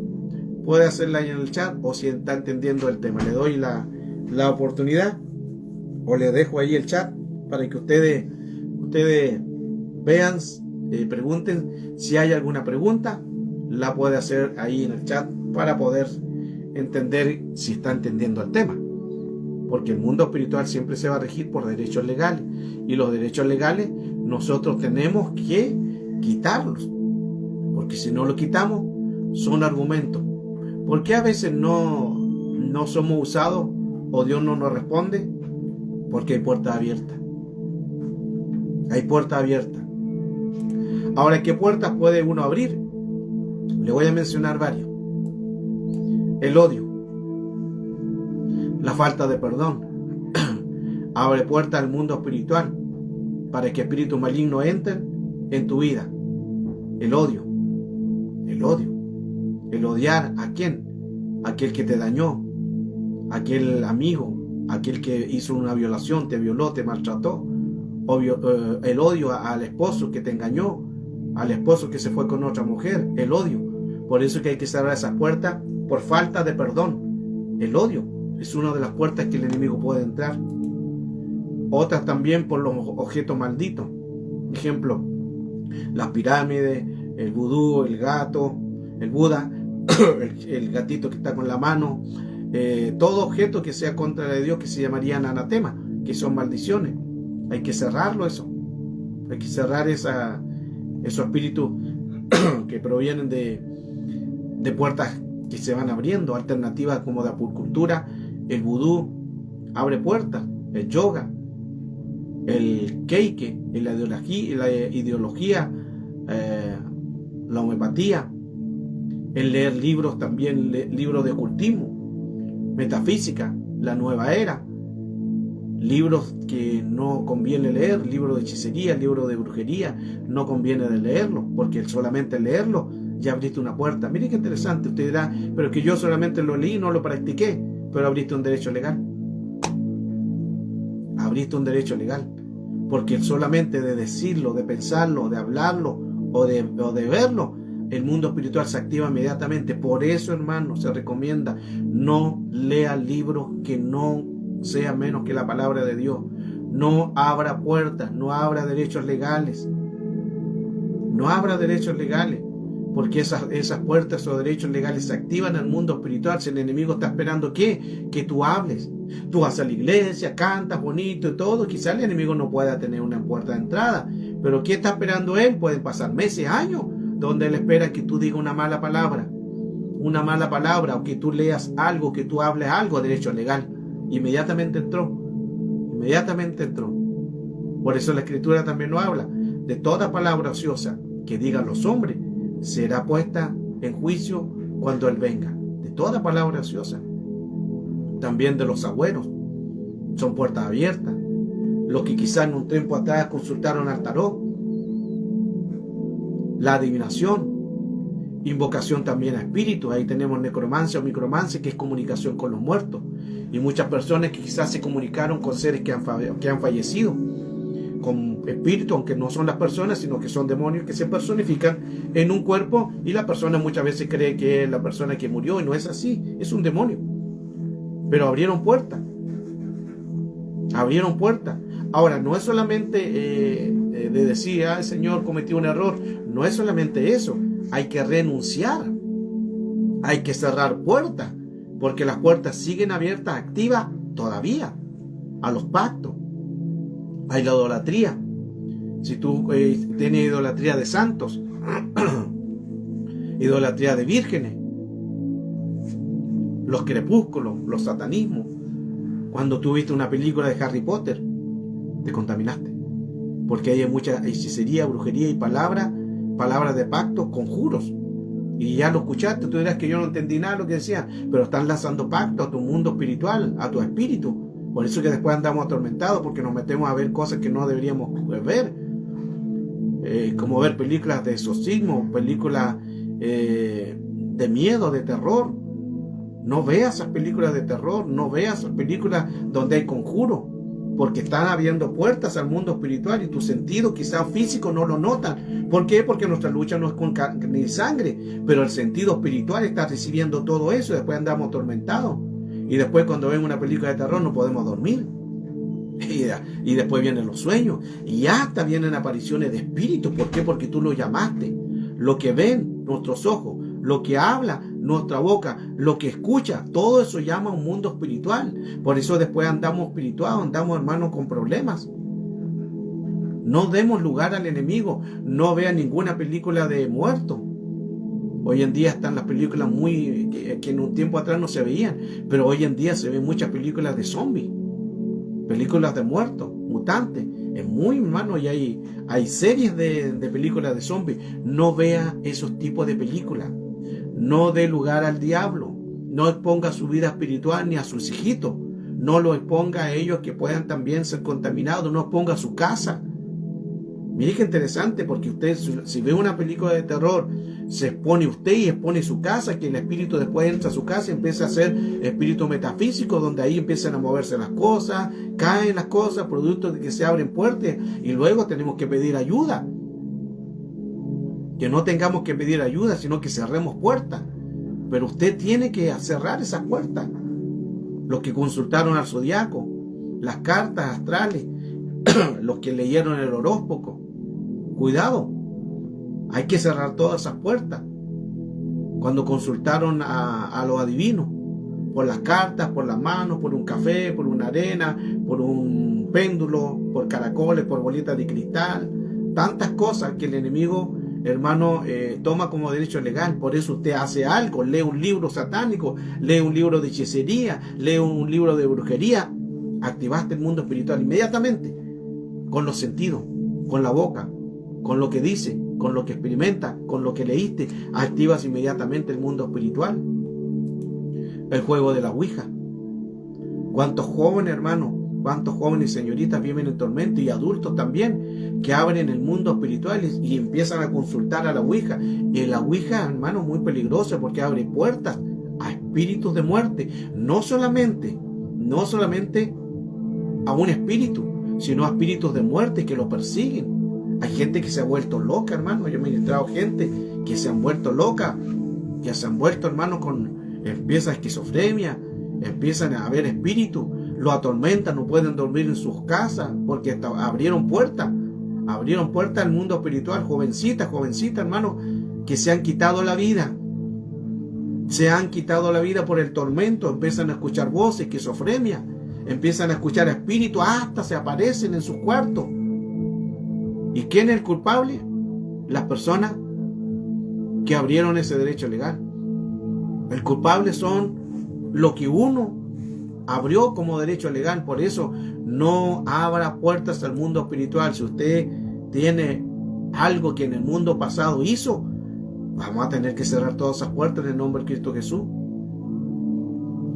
puede hacerla ahí en el chat, o si está entendiendo el tema. Le doy la oportunidad, o le dejo ahí el chat para que ustedes vean, pregunten. Si hay alguna pregunta, la puede hacer ahí en el chat para poder entender si está entendiendo el tema. Porque el mundo espiritual siempre se va a regir por derechos legales. Y los derechos legales nosotros tenemos que quitarlos. Porque si no lo quitamos, son argumentos. ¿Por qué a veces no somos usados o Dios no nos responde? Porque hay puertas abiertas. Hay puertas abiertas. Ahora, ¿qué puertas puede uno abrir? Le voy a mencionar varios. El odio, la falta de perdón, abre puertas al mundo espiritual para que espíritus malignos entren en tu vida. El odio, el odiar ¿a quién? Aquel que te dañó, aquel amigo, aquel que hizo una violación, te violó, te maltrató. El odio al esposo que te engañó, al esposo que se fue con otra mujer, el odio. Por eso que hay que cerrar esas puertas por falta de perdón. El odio es una de las puertas que el enemigo puede entrar. Otras también por los objetos malditos. Ejemplo, las pirámides, el vudú, el gato, el Buda, el gatito que está con la mano, todo objeto que sea contra de Dios, que se llamarían anatema, que son maldiciones. Hay que cerrarlo eso. Hay que cerrar esos espíritus que provienen de puertas que se van abriendo, alternativas como de acupuntura. El vudú abre puertas, el yoga, el keike, la ideología, la homeopatía, el leer libros también, libros de ocultismo, metafísica, la nueva era, libros que no conviene leer, libros de hechicería, libros de brujería, no conviene de leerlo, porque solamente leerlo ya abriste una puerta. Mire qué interesante. Usted dirá, pero es que yo solamente lo leí, no lo practiqué. Pero abriste un derecho legal. Abriste un derecho legal. Porque solamente de decirlo, de pensarlo, de hablarlo o de verlo, el mundo espiritual se activa inmediatamente. Por eso, hermano, se recomienda no lea libros que no sean menos que la palabra de Dios. No abra puertas, no abra derechos legales. No abra derechos legales. Porque esas puertas o derechos legales se activan en el mundo espiritual. Si el enemigo está esperando que tú hables. Tú vas a la iglesia, cantas bonito y todo. Quizás el enemigo no pueda tener una puerta de entrada. Pero ¿qué está esperando él? Pueden pasar meses, años, donde él espera que tú digas una mala palabra. Una mala palabra, o que tú leas algo, que tú hables algo, derecho legal. Inmediatamente entró. Inmediatamente entró. Por eso la Escritura también nos habla de toda palabra ociosa que digan los hombres será puesta en juicio cuando Él venga. De toda palabra ociosa. También de los agüeros. Son puertas abiertas. Los que quizás en un tiempo atrás consultaron al tarot. La adivinación. Invocación también a espíritus. Ahí tenemos necromancia o micromancia, que es comunicación con los muertos. Y muchas personas que quizás se comunicaron con seres que han fallecido. Con espíritus, aunque no son las personas, sino que son demonios que se personifican en un cuerpo. Y la persona muchas veces cree que es la persona que murió. Y no es así. Es un demonio. Pero abrieron puertas. Abrieron puertas. Ahora, no es solamente de decir, el Señor cometió un error. No es solamente eso. Hay que renunciar. Hay que cerrar puertas. Porque las puertas siguen abiertas, activas todavía. A los pactos. Hay la idolatría. Si tú tienes idolatría de santos, idolatría de vírgenes, los crepúsculos, los satanismos. Cuando tú viste una película de Harry Potter, te contaminaste. Porque hay mucha hechicería, brujería y palabras de pacto, conjuros. Y ya lo escuchaste, tú dirás que yo no entendí nada de lo que decían, pero están lanzando pacto a tu mundo espiritual, a tu espíritu. Por eso que después andamos atormentados, porque nos metemos a ver cosas que no deberíamos ver. Como ver películas de exorcismo, películas de miedo, de terror. No veas esas películas de terror, no veas esas películas donde hay conjuros, porque están abriendo puertas al mundo espiritual y tu sentido quizás físico no lo notan. ¿Por qué? Porque nuestra lucha no es con carne y sangre, pero el sentido espiritual está recibiendo todo eso y después andamos atormentados. Y después cuando ven una película de terror no podemos dormir. Y después vienen los sueños. Y hasta vienen apariciones de espíritus. ¿Por qué? Porque tú lo llamaste. Lo que ven nuestros ojos, lo que habla nuestra boca, lo que escucha, todo eso llama a un mundo espiritual. Por eso después andamos espirituados, andamos hermanos con problemas. No demos lugar al enemigo. No vean ninguna película de muertos. Hoy en día están las películas que en un tiempo atrás no se veían, pero hoy en día se ven muchas películas de zombies, películas de muertos, mutantes. Es muy, hermano, y hay series de películas de zombies. No vea esos tipos de películas. No dé lugar al diablo. No exponga su vida espiritual ni a sus hijitos. No lo exponga a ellos que puedan también ser contaminados. No exponga su casa. Mire qué interesante, porque usted, si ve una película de terror, se expone usted y expone su casa, que el espíritu después entra a su casa y empieza a ser espíritu metafísico, donde ahí empiezan a moverse las cosas, caen las cosas, producto de que se abren puertas, y luego tenemos que pedir ayuda. Que no tengamos que pedir ayuda, sino que cerremos puertas. Pero usted tiene que cerrar esas puertas. Los que consultaron al zodiaco, las cartas astrales, los que leyeron el horóscopo, cuidado, hay que cerrar todas esas puertas. Cuando consultaron a los adivinos, por las cartas, por las manos, por un café, por una arena, por un péndulo, por caracoles, por bolitas de cristal, tantas cosas que el enemigo, hermano, toma como derecho legal. Por eso usted hace algo, lee un libro satánico, lee un libro de hechicería, lee un libro de brujería, activaste el mundo espiritual inmediatamente. Con los sentidos, con la boca, con lo que dice, con lo que experimenta, con lo que leíste, activas inmediatamente el mundo espiritual. El juego de la Ouija. ¿Cuántos jóvenes, hermanos, cuántos jóvenes y señoritas viven en tormento, y adultos también, que abren el mundo espiritual y empiezan a consultar a la Ouija? Y la Ouija, hermano, es muy peligrosa porque abre puertas a espíritus de muerte. No solamente a un espíritu, sino a espíritus de muerte que lo persiguen. Hay gente que se ha vuelto loca, hermano. Yo he ministrado gente que se han vuelto loca, que se han vuelto, hermano, empieza esquizofrenia, empiezan a haber espíritus, lo atormentan, no pueden dormir en sus casas porque abrieron puertas al mundo espiritual. Jovencitas, hermano, que se han quitado la vida. Se han quitado la vida por el tormento, empiezan a escuchar voces, esquizofrenia, empiezan a escuchar espíritus, hasta se aparecen en sus cuartos. ¿Y quién es el culpable? Las personas que abrieron ese derecho legal. El culpable son lo que uno abrió como derecho legal. Por eso no abra puertas al mundo espiritual. Si usted tiene algo que en el mundo pasado hizo, vamos a tener que cerrar todas esas puertas en el nombre de Cristo Jesús.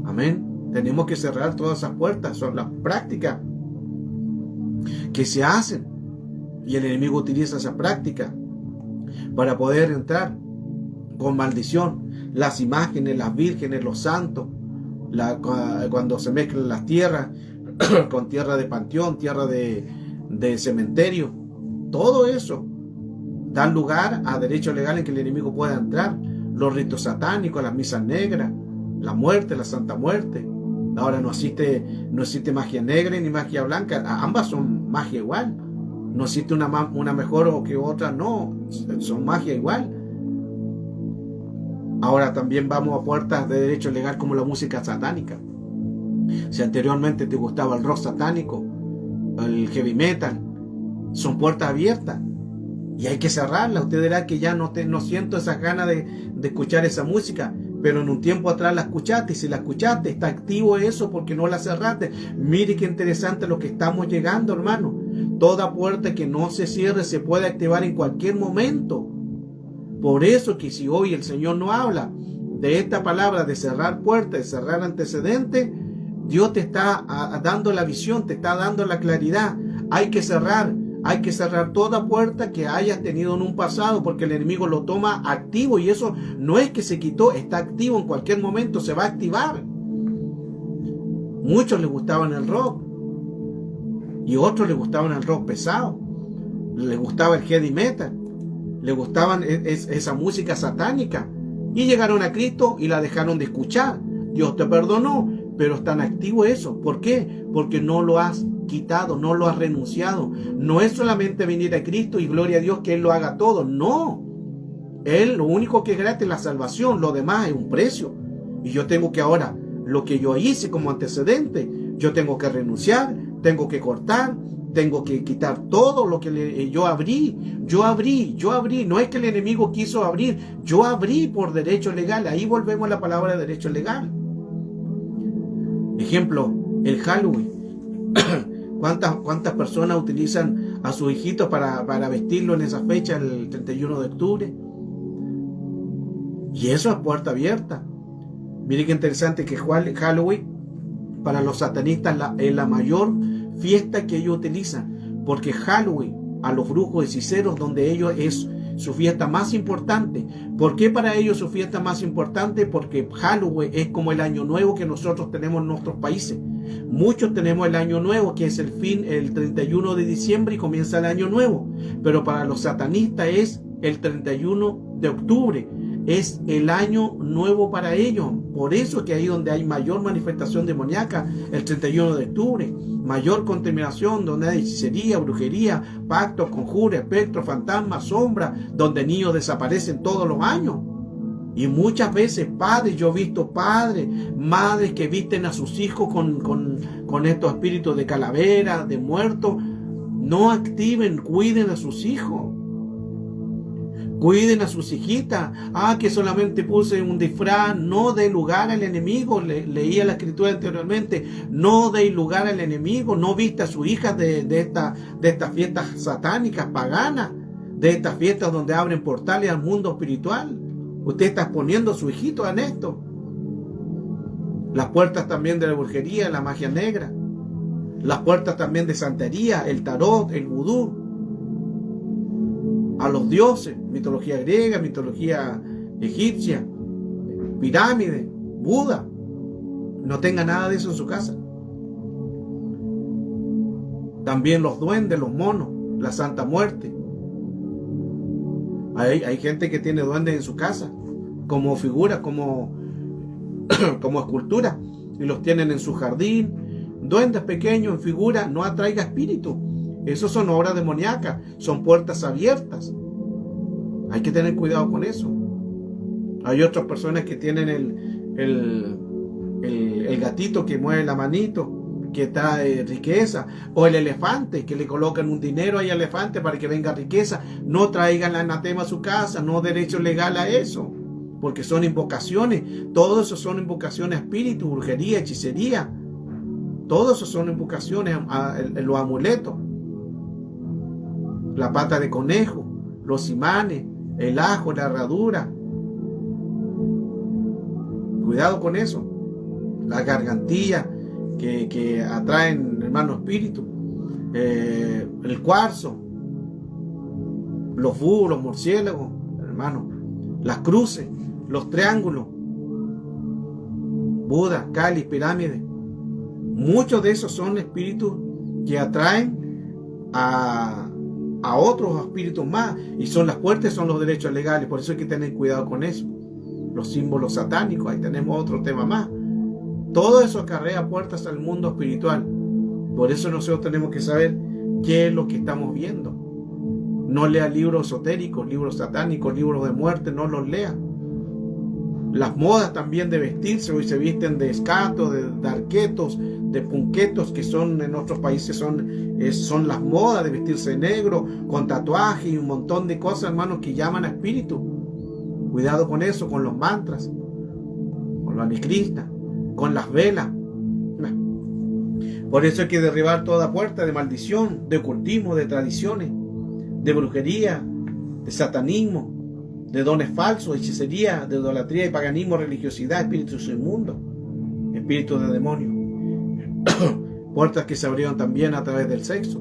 Amén. Tenemos que cerrar todas esas puertas. Son las prácticas que se hacen. Y el enemigo utiliza esa práctica para poder entrar con maldición. Las imágenes, las vírgenes, los santos, cuando se mezclan las tierras con tierra de panteón, tierra de cementerio, todo eso da lugar a derecho legal en que el enemigo pueda entrar. Los ritos satánicos, las misas negras, la muerte, la santa muerte. Ahora no existe magia negra ni magia blanca, ambas son magia igual. No existe una mejor o que otra, no, son magia igual. Ahora también vamos a puertas de derecho legal como la música satánica. Si anteriormente te gustaba el rock satánico, el heavy metal, son puertas abiertas y hay que cerrarlas. Usted dirá que ya no siento esas ganas de escuchar esa música, pero en un tiempo atrás la escuchaste, y si la escuchaste, está activo eso porque no la cerraste. Mire qué interesante lo que estamos llegando, hermano. Toda puerta que no se cierre se puede activar en cualquier momento. Por eso que si hoy el Señor no habla de esta palabra de cerrar puertas, de cerrar antecedentes, Dios te está dando la visión, te está dando la claridad. Hay que cerrar toda puerta que hayas tenido en un pasado, porque el enemigo lo toma activo, y eso no es que se quitó, está activo en cualquier momento, se va a activar. Muchos les gustaban el rock y otros les gustaban el rock pesado, les gustaba el heavy metal, les gustaban esa música satánica, y llegaron a Cristo y la dejaron de escuchar. Dios te perdonó, pero están activo eso. ¿Por qué? Porque no lo has quitado, no lo has renunciado. No es solamente venir a Cristo y gloria a Dios que Él lo haga todo. No. Él, lo único que es gratis es la salvación. Lo demás es un precio. Y yo tengo que ahora, lo que yo hice como antecedente, yo tengo que renunciar, tengo que cortar, tengo que quitar todo lo que yo abrí. No es que el enemigo quiso abrir, yo abrí por derecho legal. Ahí volvemos a la palabra de derecho legal. Ejemplo, el Halloween. ¿Cuántas personas utilizan a sus hijitos para vestirlo en esa fecha, el 31 de octubre? Y eso es puerta abierta. Miren qué interesante que Halloween para los satanistas es la mayor fiesta que ellos utilizan, porque Halloween a los brujos y hechiceros, donde ellos es su fiesta más importante. ¿Por qué para ellos su fiesta más importante? Porque Halloween es como el año nuevo que nosotros tenemos en nuestros países. Muchos tenemos el año nuevo, que es el 31 de diciembre, y comienza el año nuevo. Pero para los satanistas es el 31 de octubre. Es el año nuevo para ellos. Por eso que ahí donde hay mayor manifestación demoníaca, el 31 de octubre. Mayor contaminación, donde hay hechicería, brujería, pactos, conjuros, espectros, fantasmas, sombras, donde niños desaparecen todos los años. Y muchas veces padres, yo he visto padres, madres que visten a sus hijos con estos espíritus de calavera, de muertos. No activen, cuiden a sus hijos. Cuiden a sus hijitas. Que solamente puse un disfraz. No dé lugar al enemigo. Leía la escritura anteriormente. No dé lugar al enemigo. No vista a sus hijas de estas fiestas satánicas, paganas. De estas fiestas donde abren portales al mundo espiritual. Usted está exponiendo a su hijito en esto. Las puertas también de la brujería, la magia negra. Las puertas también de santería, el tarot, el vudú. A los dioses, mitología griega, mitología egipcia, pirámide, Buda. No tenga nada de eso en su casa. También los duendes, los monos, la Santa Muerte. Hay gente que tiene duendes en su casa, como figuras, como esculturas, y los tienen en su jardín. Duendes pequeños en figura, no atraiga espíritu. Esos son obras demoníacas, son puertas abiertas. Hay que tener cuidado con eso. Hay otras personas que tienen el gatito que mueve la manito, que trae riqueza, o el elefante, que le colocan un dinero ahí al elefante para que venga riqueza. No traigan la anatema a su casa, no derecho legal a eso, porque son invocaciones. Todo eso son invocaciones a espíritu, brujería, hechicería. Todos esos son invocaciones los amuletos. La pata de conejo, los imanes, el ajo, la herradura. Cuidado con eso. La gargantilla que atraen, hermano, espíritu. El cuarzo, los búhos, los murciélagos, hermano, las cruces, los triángulos, Buda, cáliz, pirámide. Muchos de esos son espíritus que atraen a otros espíritus más, y son las puertas, son los derechos legales. Por eso hay que tener cuidado con eso. Los símbolos satánicos, ahí tenemos otro tema más. Todo eso acarrea puertas al mundo espiritual. Por eso nosotros tenemos que saber qué es lo que estamos viendo. No lea libros esotéricos, libros satánicos, libros de muerte, no los lea. Las modas también de vestirse, hoy se visten de escatos, de arquetos, de punquetos, que son en otros países son las modas de vestirse de negro, con tatuajes y un montón de cosas, hermanos, que llaman a espíritu. Cuidado con eso, con los mantras, con los Hare Krishna, con las velas. Por eso hay que derribar toda puerta de maldición, de ocultismo, de tradiciones, de brujería, de satanismo, de dones falsos, hechicería, de idolatría y paganismo, religiosidad, espíritus inmundos, espíritus de demonios. Puertas que se abrieron también a través del sexo,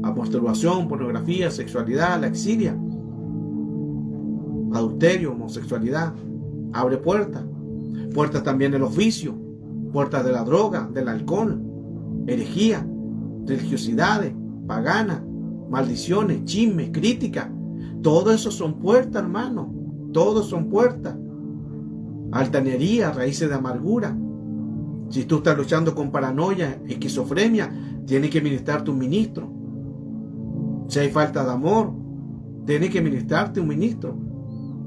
a masturbación, pornografía, sexualidad, laxiria, adulterio, homosexualidad. Abre puertas. Puertas también de los vicios, puertas de la droga, del alcohol, herejía, religiosidades, paganas, maldiciones, chismes, críticas. Todo eso son puertas, hermano. Todos son puertas. Altanería, raíces de amargura. Si tú estás luchando con paranoia, esquizofrenia, tienes que ministrarte un ministro. Si hay falta de amor, tienes que ministrarte un ministro.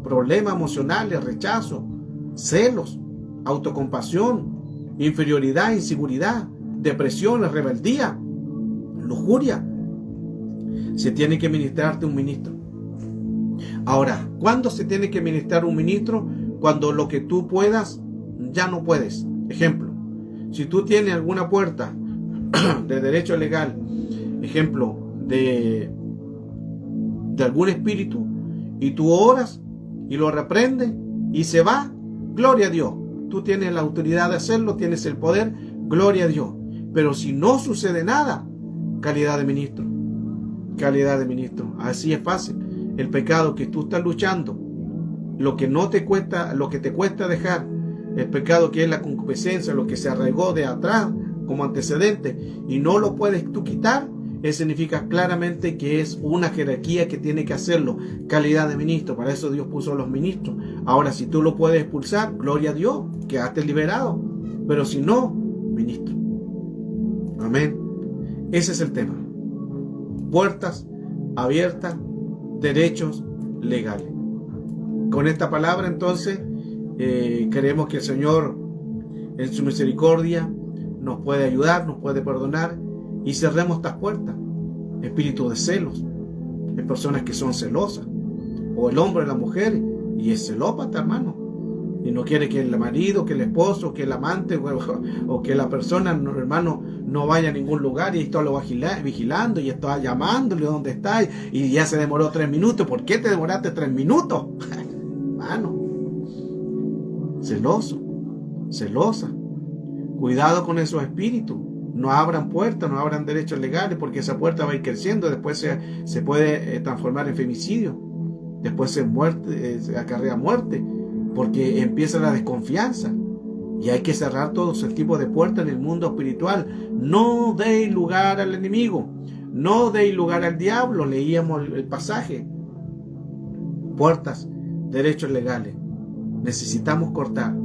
Problemas emocionales, rechazo, celos, autocompasión, inferioridad, inseguridad, depresión, rebeldía, lujuria. Se tiene que ministrarte un ministro. Ahora, ¿cuándo se tiene que ministrar un ministro? Cuando lo que tú puedas, ya no puedes. Ejemplo, si tú tienes alguna puerta de derecho legal, ejemplo, de algún espíritu, y tú oras y lo reprendes y se va, gloria a Dios. Tú tienes la autoridad de hacerlo, tienes el poder, gloria a Dios. Pero si no sucede nada, calidad de ministro. Calidad de ministro. Así es fácil. El pecado que tú estás luchando, lo que no te cuesta, lo que te cuesta dejar, el pecado que es la concupiscencia, lo que se arraigó de atrás como antecedente y no lo puedes tú quitar, eso significa claramente que es una jerarquía que tiene que hacerlo. Calidad de ministro. Para eso Dios puso a los ministros. Ahora, si tú lo puedes expulsar, gloria a Dios, quedaste liberado. Pero si no, ministro. Amén. Ese es el tema. Puertas abiertas, derechos legales. Con esta palabra, entonces, queremos que el Señor, en su misericordia, nos puede ayudar, nos puede perdonar y cerremos estas puertas. Espíritu de celos. Hay personas que son celosas, o el hombre o la mujer, y es celópata, hermano, y no quiere que el marido, que el esposo, que el amante o que la persona, hermano, no vaya a ningún lugar y esto lo va vigilando y está llamándole dónde está y ya se demoró 3 minutos. ¿Por qué te demoraste 3 minutos? Hermano, celoso, celosa. Cuidado con esos espíritus. No abran puertas, no abran derechos legales, porque esa puerta va a ir creciendo. Después se puede transformar en femicidio. Después se acarrea muerte, porque empieza la desconfianza. Y hay que cerrar todo ese tipo de puertas en el mundo espiritual. No deis lugar al enemigo. No deis lugar al diablo. Leíamos el pasaje. Puertas, derechos legales. Necesitamos cortar.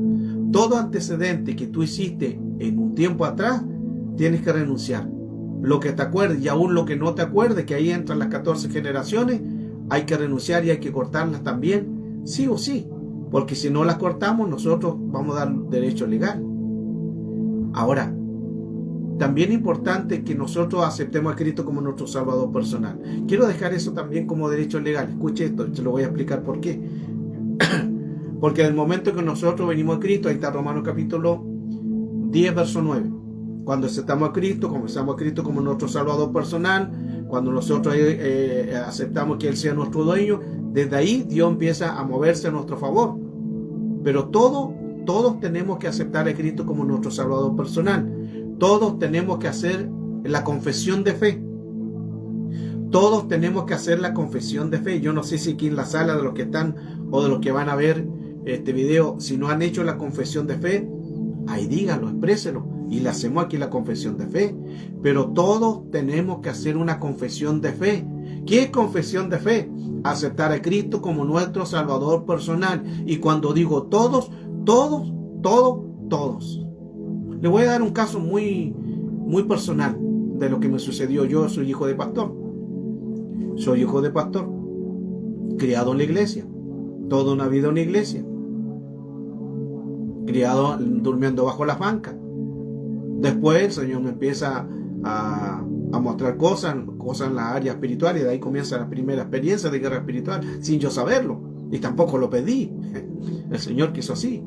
Todo antecedente que tú hiciste en un tiempo atrás, tienes que renunciar. Lo que te acuerdes y aún lo que no te acuerdes, que ahí entran las 14 generaciones, hay que renunciar y hay que cortarlas también, sí o sí. Porque si no las cortamos, nosotros vamos a dar derecho legal. Ahora, también es importante que nosotros aceptemos a Cristo como nuestro Salvador personal. Quiero dejar eso también como derecho legal. Escuche esto, se lo voy a explicar por qué. Porque en el momento que nosotros venimos a Cristo, ahí está Romanos capítulo 10, verso 9. Cuando aceptamos a Cristo, confesamos a Cristo como nuestro Salvador personal, cuando nosotros aceptamos que Él sea nuestro dueño, desde ahí Dios empieza a moverse a nuestro favor. Pero todos tenemos que aceptar a Cristo como nuestro Salvador personal. Todos tenemos que hacer la confesión de fe. Todos tenemos que hacer la confesión de fe. Yo no sé si aquí en la sala, de los que están o de los que van a ver este video, si no han hecho la confesión de fe, ahí díganlo, exprésenlo, y le hacemos aquí la confesión de fe. Pero todos tenemos que hacer una confesión de fe. ¿Qué es confesión de fe? Aceptar a Cristo como nuestro Salvador personal. Y cuando digo todos, todos. Le voy a dar un caso muy personal de lo que me sucedió. Yo soy hijo de pastor. Soy hijo de pastor, criado en la iglesia, toda una vida en la iglesia, criado durmiendo bajo las bancas. Después el Señor me empieza a mostrar cosas en la área espiritual, y de ahí comienza la primera experiencia de guerra espiritual, sin yo saberlo, y tampoco lo pedí. El Señor quiso así.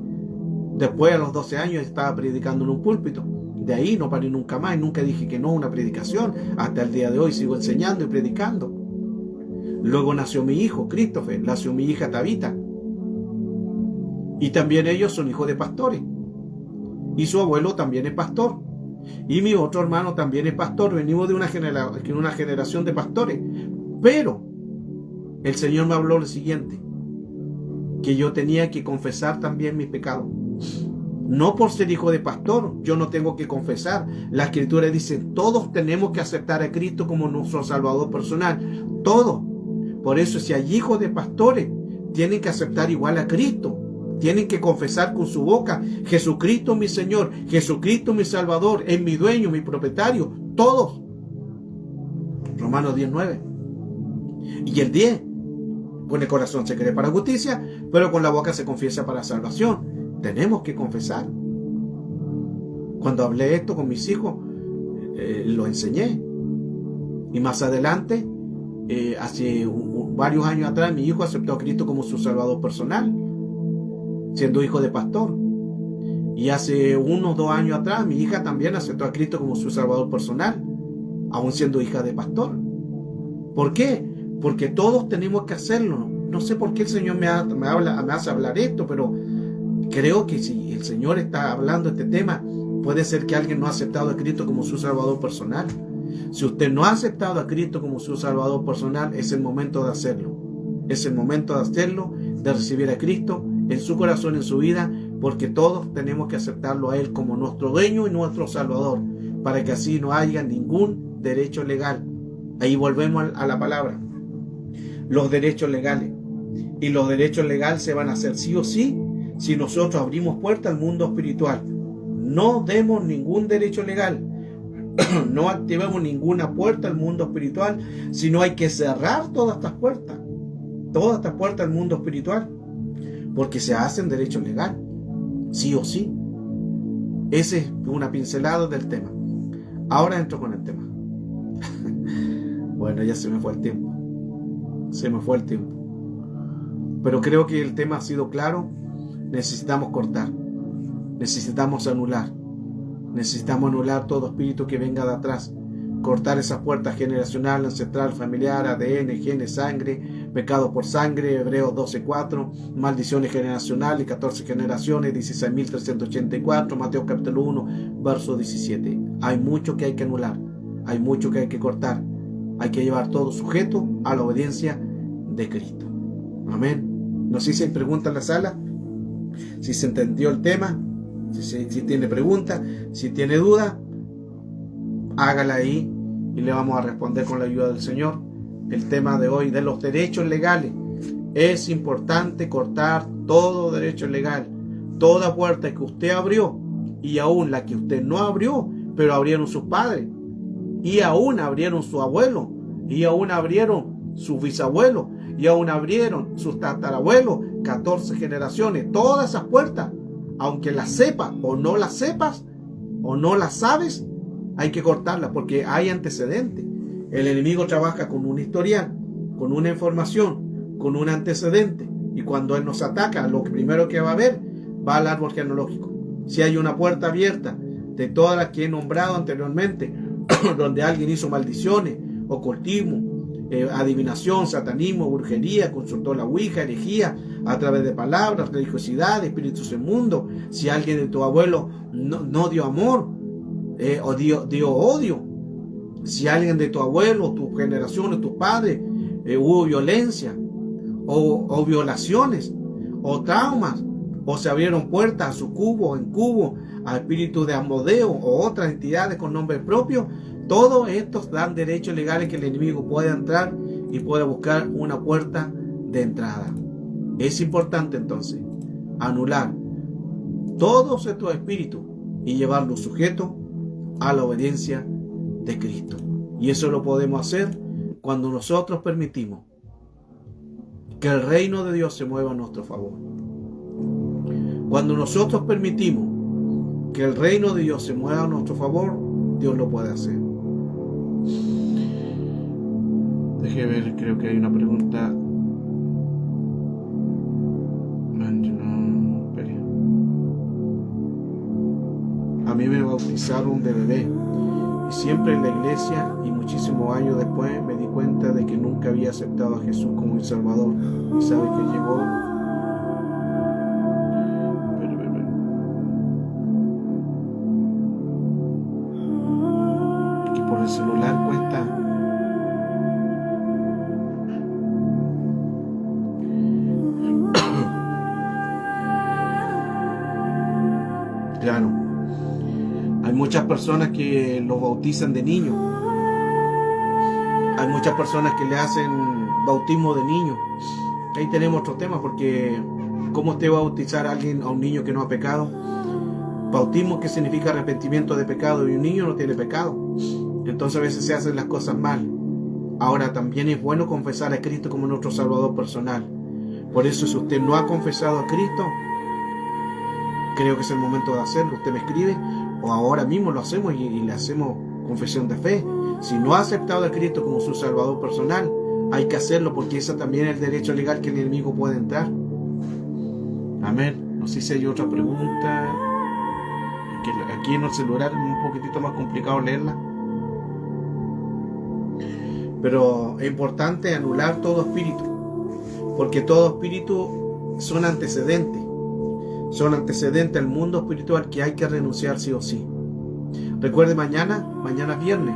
Después, a los 12 años, estaba predicando en un púlpito. De ahí no paré nunca más, y nunca dije que no a una predicación. Hasta el día de hoy sigo enseñando y predicando. Luego nació mi hijo, Christopher, nació mi hija Tabita. Y también ellos son hijos de pastores. Y su abuelo también es pastor. Y mi otro hermano también es pastor. Venimos de una generación de pastores. Pero el Señor me habló lo siguiente: que yo tenía que confesar también mis pecados. No por ser hijo de pastor, yo no tengo que confesar. La Escritura dice, todos tenemos que aceptar a Cristo como nuestro Salvador personal. Todos. Por eso, si hay hijos de pastores, tienen que aceptar igual a Cristo. Tienen que confesar con su boca: Jesucristo mi Señor, Jesucristo mi Salvador, es mi dueño, mi propietario. Todos. Romanos 10:9. Y el 10. Con el corazón se cree para justicia, pero con la boca se confiesa para salvación. Tenemos que confesar. Cuando hablé esto con mis hijos, lo enseñé. Y más adelante, hace varios años atrás, mi hijo aceptó a Cristo como su Salvador personal, siendo hijo de pastor. Y hace 1 o 2 años atrás, mi hija también aceptó a Cristo como su Salvador personal, aún siendo hija de pastor. ¿Por qué? Porque todos tenemos que hacerlo. No sé por qué el Señor me hace hablar esto, pero creo que si el Señor está hablando este tema, puede ser que alguien no ha aceptado a Cristo como su Salvador personal. Si usted no ha aceptado a Cristo como su Salvador personal, es el momento de hacerlo. Es el momento de hacerlo, de recibir a Cristo en su corazón, en su vida, porque todos tenemos que aceptarlo a Él como nuestro dueño y nuestro Salvador, para que así no haya ningún derecho legal. Ahí volvemos a la palabra. Los derechos legales. Y los derechos legales se van a hacer sí o sí si nosotros abrimos puerta al mundo espiritual. No demos ningún derecho legal. No activemos ninguna puerta al mundo espiritual, sino hay que cerrar todas estas puertas. Todas estas puertas al mundo espiritual. Porque se hacen derecho legal. Sí o sí. Ese es una pincelada del tema. Ahora entro con el tema. Bueno, ya se me fue el tiempo. Pero creo que el tema ha sido claro. Necesitamos cortar. Necesitamos anular. Necesitamos anular todo espíritu que venga de atrás. Cortar esas puertas generacional, ancestral, familiar, ADN, genes, sangre, pecados por sangre, Hebreos 12:4, maldiciones generacionales, 14 generaciones, 16.384, Mateo capítulo 1, verso 17. Hay mucho que hay que anular. Hay mucho que hay que cortar. Hay que llevar todo sujeto a la obediencia de Cristo. Amén. No sé si hay preguntas en la sala, si se entendió el tema, si tiene preguntas, si tiene duda, hágala ahí y le vamos a responder con la ayuda del Señor. El tema de hoy, de los derechos legales. Es importante cortar todo derecho legal, toda puerta que usted abrió y aún la que usted no abrió, pero abrieron sus padres, y aún abrieron su abuelo, y aún abrieron sus bisabuelos, y aún abrieron sus tatarabuelos, 14 generaciones. Todas esas puertas, aunque las sepas o no las sepas o no las sabes, hay que cortarlas porque hay antecedentes. El enemigo trabaja con un historial, con una información, con un antecedente, y cuando él nos ataca, lo primero que va a ver va al árbol genealógico. Si hay una puerta abierta de todas las que he nombrado anteriormente, donde alguien hizo maldiciones, ocultismo, adivinación, satanismo, brujería, consultó la ouija, herejía, a través de palabras, religiosidad, espíritus inmundos. Si alguien de tu abuelo no dio amor, o dio odio, si alguien de tu abuelo, tu generación, tus padres, hubo violencia, o violaciones, o traumas, o se abrieron puertas a sucubo o incubo, a espíritus de Asmodeo o otras entidades con nombre propio, todos estos dan derechos legales que el enemigo puede entrar y puede buscar una puerta de entrada. Es importante entonces anular todos estos espíritus y llevarlos sujetos a la obediencia de Cristo. Y eso lo podemos hacer cuando nosotros permitimos que el reino de Dios se mueva a nuestro favor. Cuando nosotros permitimos que el reino de Dios se mueva a nuestro favor, Dios lo puede hacer. Deje ver, creo que hay una pregunta. A mí me bautizaron de bebé y siempre en la iglesia, y muchísimos años después me di cuenta de que nunca había aceptado a Jesús como mi Salvador. Y sabe que llegó que por el celular cuesta. Claro, hay muchas personas que los bautizan de niños. Hay muchas personas que le hacen bautismo de niño. Ahí tenemos otro tema, porque ¿cómo usted va a bautizar a un niño que no ha pecado? Bautismo, que significa arrepentimiento de pecado, y un niño no tiene pecado. Entonces a veces se hacen las cosas mal. Ahora también es bueno confesar a Cristo como nuestro Salvador personal. Por eso, si usted no ha confesado a Cristo, creo que es el momento de hacerlo. Usted me escribe, o ahora mismo lo hacemos y le hacemos confesión de fe. Si no ha aceptado a Cristo como su Salvador personal, hay que hacerlo, porque ese también es el derecho legal que el enemigo puede entrar. Amén. No sé si hay otra pregunta. Aquí en el celular es un poquitito más complicado leerla. Pero es importante anular todo espíritu, porque todo espíritu son antecedentes. Son antecedentes al mundo espiritual que hay que renunciar sí o sí. Recuerde, mañana es viernes.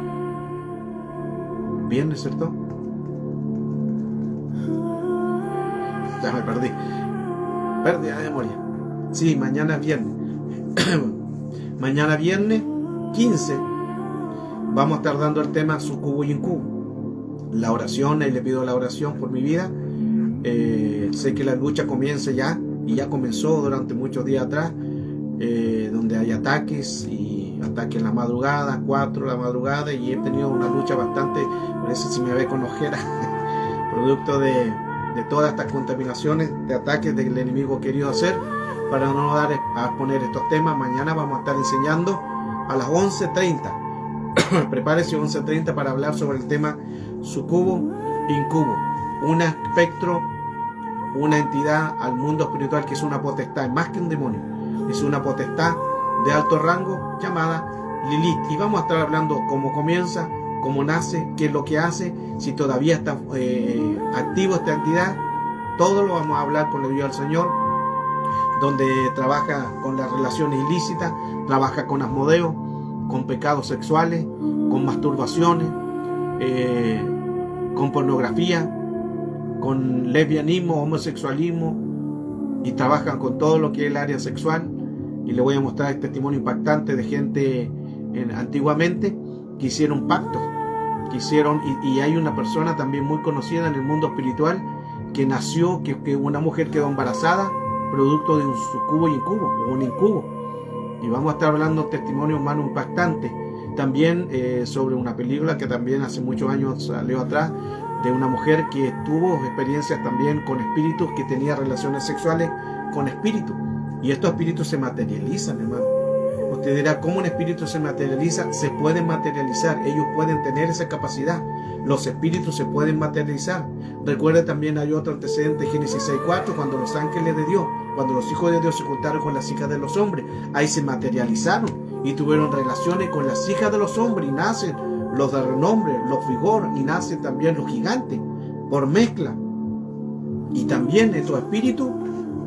Viernes, ¿cierto? Ya me perdí. Pérdida de memoria. Sí, mañana es viernes. Mañana viernes 15 vamos a estar dando el tema sucubo y incubo. La oración, y le pido la oración por mi vida. Sé que la lucha comienza ya, y ya comenzó durante muchos días atrás, donde hay ataques en la madrugada, 4 de la madrugada, y he tenido una lucha bastante, por eso si me ve con ojeras, producto de todas estas contaminaciones, de ataques del enemigo querido hacer, para no dar a poner estos temas. Mañana vamos a estar enseñando a las 11:30. Prepárese 11:30 para hablar sobre el tema sucubo e incubo, un espectro, una entidad al mundo espiritual que es una potestad, más que un demonio, es una potestad de alto rango llamada Lilith. Y vamos a estar hablando cómo comienza, cómo nace, qué es lo que hace, si todavía está activo esta entidad. Todo lo vamos a hablar con la ayuda del Señor, donde trabaja con las relaciones ilícitas, trabaja con Asmodeo, con pecados sexuales, con masturbaciones, con pornografía, con lesbianismo, homosexualismo, y trabajan con todo lo que es el área sexual. Y le voy a mostrar el testimonio impactante de gente antiguamente que hicieron pactos, y hay una persona también muy conocida en el mundo espiritual que nació, que una mujer quedó embarazada producto de un sucubo y incubo, o un incubo. Y vamos a estar hablando de testimonios humanos impactantes. También sobre una película que también hace muchos años salió atrás, de una mujer que tuvo experiencias también con espíritus, que tenía relaciones sexuales con espíritus. Y estos espíritus se materializan, hermano. Usted dirá, ¿cómo un espíritu se materializa? Se pueden materializar, ellos pueden tener esa capacidad. Los espíritus se pueden materializar. Recuerde, también hay otro antecedente, Génesis 6:4, cuando los ángeles de Dios, cuando los hijos de Dios se juntaron con las hijas de los hombres, ahí se materializaron. y tuvieron relaciones con las hijas de los hombres, y nacen los de renombre, los vigor, y nacen también los gigantes, por mezcla. Y también estos espíritus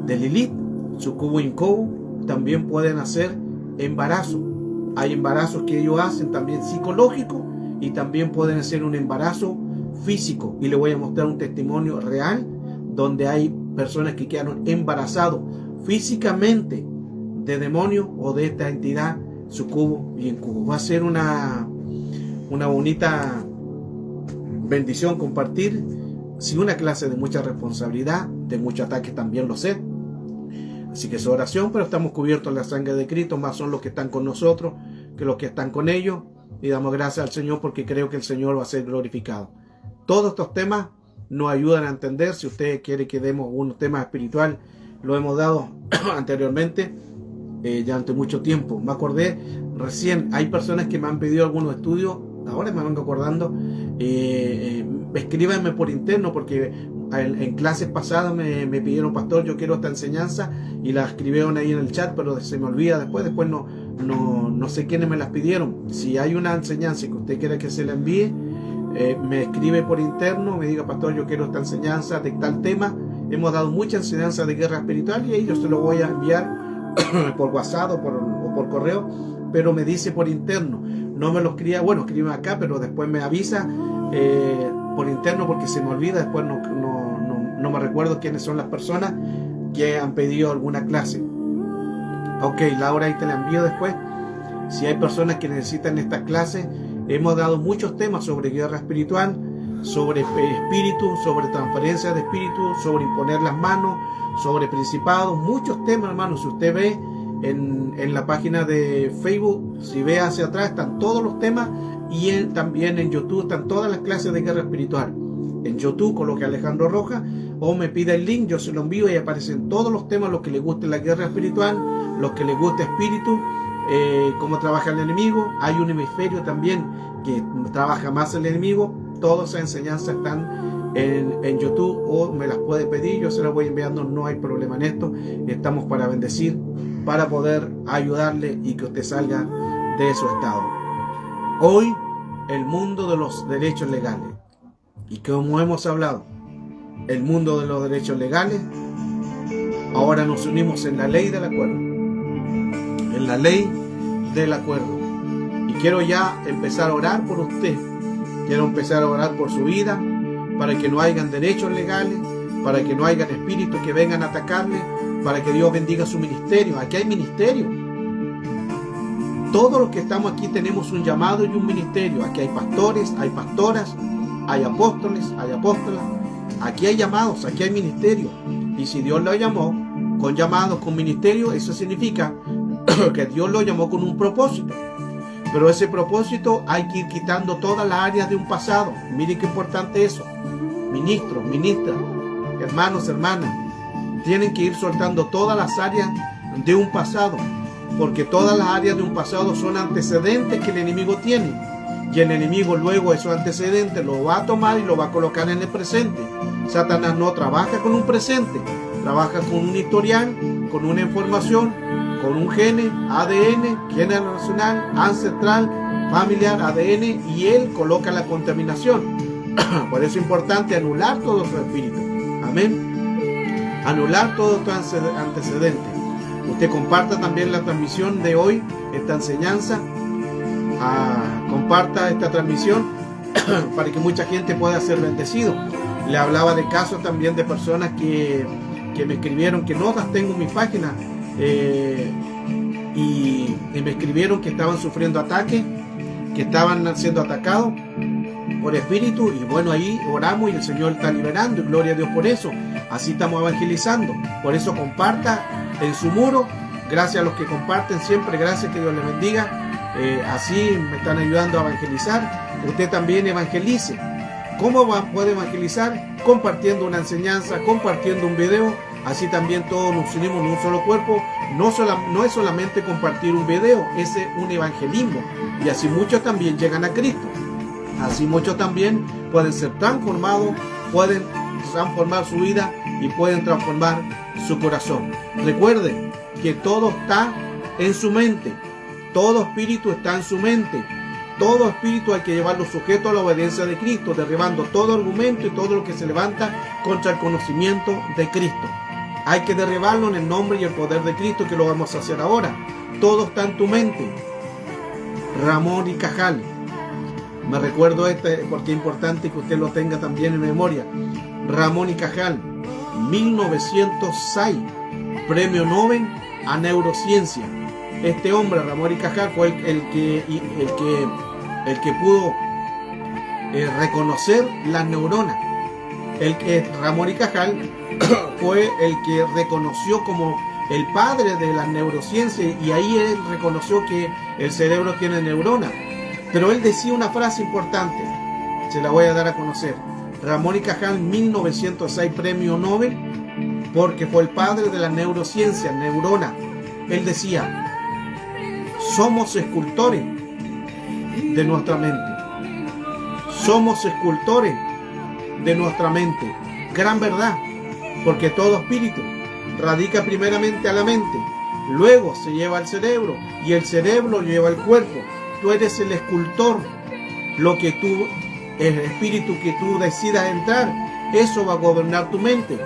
de Lilith, sucubo e incubo, también pueden hacer embarazo. Hay embarazos que ellos hacen también psicológicos, y también pueden hacer un embarazo físico. Y le voy a mostrar un testimonio real donde hay personas que quedaron embarazados físicamente de demonios o de esta entidad sucubo y incubo. Va a ser una bonita bendición compartir, sin una clase de mucha responsabilidad, de mucho ataque, también lo sé. Así que es oración, pero estamos cubiertos en la sangre de Cristo, más son los que están con nosotros que los que están con ellos, y damos gracias al Señor porque creo que el Señor va a ser glorificado. Todos estos temas nos ayudan a entender. Si usted quiere que demos un tema espiritual, lo hemos dado anteriormente, ya ante mucho tiempo. Me acordé recién, hay personas que me han pedido algunos estudios, ahora me vengo acordando, escríbanme por interno, porque en clases pasadas me pidieron, pastor, yo quiero esta enseñanza, y la escribieron ahí en el chat, pero se me olvida después no sé quiénes me las pidieron. Si hay una enseñanza que usted quiere que se la envíe, me escribe por interno, me diga, pastor, yo quiero esta enseñanza de tal tema. Hemos dado mucha enseñanza de guerra espiritual, y ahí yo se lo voy a enviar por WhatsApp o por correo, pero me dice por interno. No me lo escriba, bueno, escribe acá, pero después me avisa por interno, porque se me olvida, después no me recuerdo quiénes son las personas que han pedido alguna clase. Ok, Laura, ahí te la envío después. Si hay personas que necesitan estas clases, hemos dado muchos temas sobre guerra espiritual, sobre espíritu, sobre transferencia de espíritu, sobre imponer las manos, sobre principados, muchos temas, hermanos. Si usted ve en la página de Facebook, si ve hacia atrás, están todos los temas, y también en YouTube están todas las clases de guerra espiritual. En YouTube coloque Alejandro Rojas o me pida el link, yo se lo envío y aparecen todos los temas, los que les guste la guerra espiritual, los que les guste espíritu, cómo trabaja el enemigo. Hay un hemisferio también que trabaja más el enemigo. Todas esas enseñanzas están en YouTube, o me las puede pedir, yo se las voy enviando, no hay problema en esto. Estamos para bendecir, para poder ayudarle y que usted salga de su estado. Hoy, el mundo de los derechos legales. Y como hemos hablado, el mundo de los derechos legales, ahora nos unimos en la ley del acuerdo. En la ley del acuerdo. Y quiero ya empezar a orar por usted. Quiero empezar a orar por su vida, para que no hayan derechos legales, para que no hayan espíritus que vengan a atacarle, para que Dios bendiga su ministerio. Aquí hay ministerio. Todos los que estamos aquí tenemos un llamado y un ministerio. Aquí hay pastores, hay pastoras, hay apóstoles, hay apóstolas. Aquí hay llamados, aquí hay ministerio. Y si Dios lo llamó con llamados, con ministerio, eso significa que Dios lo llamó con un propósito. Pero ese propósito hay que ir quitando todas las áreas de un pasado. Miren qué importante eso. Ministros, ministras, hermanos, hermanas, tienen que ir soltando todas las áreas de un pasado, porque todas las áreas de un pasado son antecedentes que el enemigo tiene, y el enemigo luego esos antecedentes lo va a tomar y lo va a colocar en el presente. Satanás no trabaja con un presente, trabaja con un historial, con una información, con un gene, ADN, generacional, ancestral, familiar, ADN, y él coloca la contaminación. Por eso es importante anular todos los espíritus. Amén. Anular todo tu antecedente. Usted comparta también la transmisión de hoy, esta enseñanza. Comparta esta transmisión para que mucha gente pueda ser bendecido. Le hablaba de casos también de personas que me escribieron, que no las tengo en mi página, y me escribieron que estaban sufriendo ataques, que estaban siendo atacados por espíritu, y bueno, ahí oramos y el Señor está liberando, y gloria a Dios por eso. Así estamos evangelizando. Por eso comparta en su muro. Gracias a los que comparten siempre, gracias, que Dios les bendiga. Así me están ayudando a evangelizar. Usted también evangelice. ¿Cómo puede evangelizar? Compartiendo una enseñanza, compartiendo un video. Así también todos nos unimos en un solo cuerpo. No es solamente compartir un video, es un evangelismo. Y así muchos también llegan a Cristo. Así muchos también pueden ser transformados, pueden transformar su vida y pueden transformar su corazón. Recuerden que todo está en su mente. Todo espíritu está en su mente. Todo espíritu hay que llevarlo sujeto a la obediencia de Cristo, derribando todo argumento y todo lo que se levanta contra el conocimiento de Cristo. Hay que derribarlo en el nombre y el poder de Cristo, que lo vamos a hacer ahora. Todo está en tu mente. Ramón y Cajal. Me recuerdo porque es importante que usted lo tenga también en memoria. Ramón y Cajal, 1906, Premio Nobel a Neurociencia. Este hombre, Ramón y Cajal, fue el que pudo reconocer las neuronas. Ramón y Cajal fue el que reconoció como el padre de la neurociencia, y ahí él reconoció que el cerebro tiene neuronas. Pero él decía una frase importante, se la voy a dar a conocer. Ramón y Cajal, 1906, Premio Nobel, porque fue el padre de la neurociencia, neurona. Él decía: somos escultores de nuestra mente. Somos escultores de nuestra mente. Gran verdad, porque todo espíritu radica primeramente a la mente, luego se lleva al cerebro y el cerebro lleva al cuerpo. Tú eres el escultor. Lo que tú, el espíritu que tú decidas entrar, eso va a gobernar tu mente.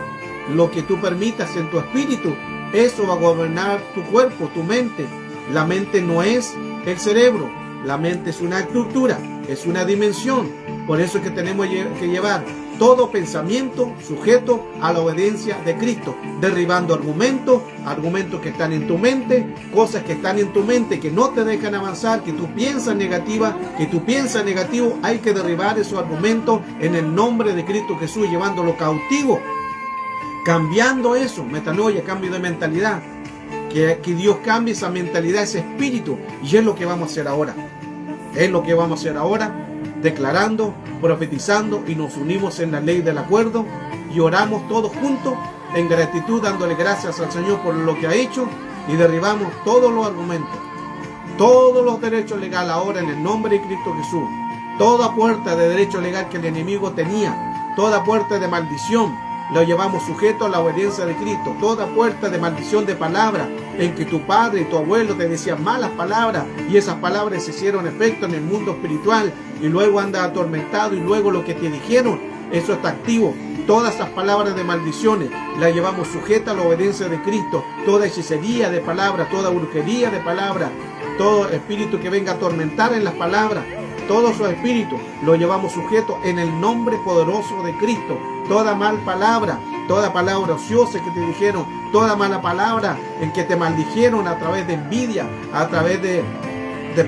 Lo que tú permitas en tu espíritu, eso va a gobernar tu cuerpo, tu mente. La mente no es el cerebro, la mente es una estructura, es una dimensión. Por eso es que tenemos que llevar todo pensamiento sujeto a la obediencia de Cristo, derribando argumentos que están en tu mente, cosas que están en tu mente que no te dejan avanzar, que tú piensas negativa, que tú piensas negativo. Hay que derribar esos argumentos en el nombre de Cristo Jesús, llevándolo cautivo, cambiando eso, metanoia, cambio de mentalidad. Que Dios cambie esa mentalidad, ese espíritu, y es lo que vamos a hacer ahora. Es lo que vamos a hacer ahora, declarando, profetizando, y nos unimos en la ley del acuerdo y oramos todos juntos en gratitud, dándole gracias al Señor por lo que ha hecho, y derribamos todos los argumentos, todos los derechos legales ahora en el nombre de Cristo Jesús. Toda puerta de derecho legal que el enemigo tenía, toda puerta de maldición, lo llevamos sujeto a la obediencia de Cristo. Toda puerta de maldición de palabra en que tu padre y tu abuelo te decían malas palabras, y esas palabras se hicieron efecto en el mundo espiritual, y luego andas atormentado, y luego lo que te dijeron, eso está activo. Todas esas palabras de maldiciones las llevamos sujeta a la obediencia de Cristo. Toda hechicería de palabra, toda brujería de palabra, todo espíritu que venga a atormentar en las palabras, todos esos espíritus lo llevamos sujeto en el nombre poderoso de Cristo. Toda mal palabra, toda palabra ociosa que te dijeron, toda mala palabra en que te maldijeron a través de envidia, a través de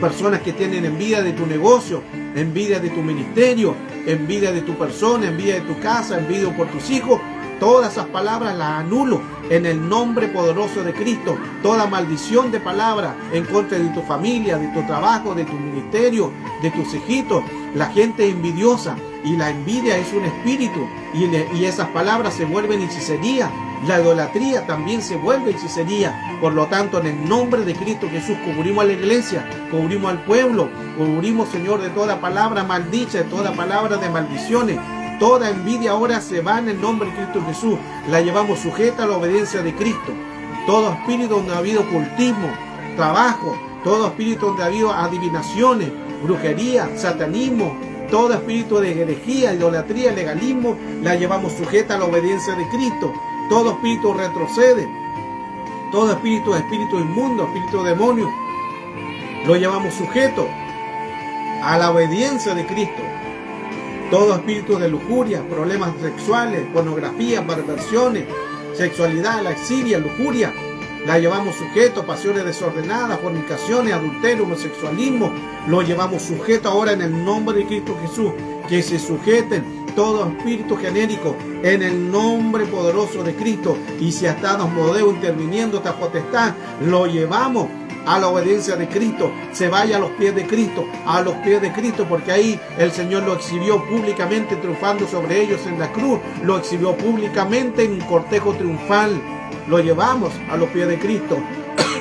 personas que tienen envidia de tu negocio, envidia de tu ministerio, envidia de tu persona, envidia de tu casa, envidia por tus hijos. Todas esas palabras las anulo en el nombre poderoso de Cristo. Toda maldición de palabras en contra de tu familia, de tu trabajo, de tu ministerio, de tus hijitos. La gente es envidiosa, y la envidia es un espíritu, y esas palabras se vuelven hechicería. La idolatría también se vuelve hechicería. Por lo tanto, en el nombre de Cristo Jesús, cubrimos a la iglesia, cubrimos al pueblo, cubrimos, Señor, de toda palabra maldicha, de toda palabra de maldiciones. Toda envidia ahora se va en el nombre de Cristo Jesús. La llevamos sujeta a la obediencia de Cristo. Todo espíritu donde ha habido ocultismo, trabajo, todo espíritu donde ha habido adivinaciones, brujería, satanismo, todo espíritu de herejía, idolatría, legalismo, la llevamos sujeta a la obediencia de Cristo. Todo espíritu retrocede, todo espíritu inmundo, espíritu demonio, lo llevamos sujeto a la obediencia de Cristo. Todo espíritu de lujuria, problemas sexuales, pornografía, perversiones, sexualidad, lascivia, lujuria, la llevamos sujeto a pasiones desordenadas, fornicaciones, adulterio, homosexualismo, lo llevamos sujeto ahora en el nombre de Cristo Jesús. Que se sujeten todo espíritu genérico en el nombre poderoso de Cristo. Y si hasta Asmodeo interviniendo esta potestad, lo llevamos a la obediencia de Cristo. Se vaya a los pies de Cristo, a los pies de Cristo, porque ahí el Señor lo exhibió públicamente, triunfando sobre ellos en la cruz. Lo exhibió públicamente en un cortejo triunfal. Lo llevamos a los pies de Cristo.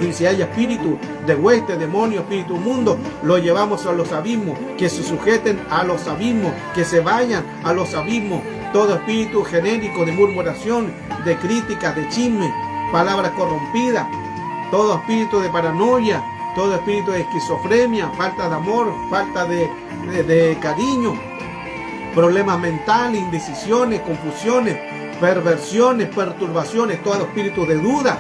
Y si hay espíritu de hueste, demonio, espíritu mundo, lo llevamos a los abismos. Que se sujeten a los abismos, que se vayan a los abismos. Todo espíritu genérico de murmuración, de crítica, de chisme, palabras corrompidas, todo espíritu de paranoia, todo espíritu de esquizofrenia, falta de amor, falta de cariño, problemas mentales, indecisiones, confusiones, perversiones, perturbaciones, todo espíritu de duda,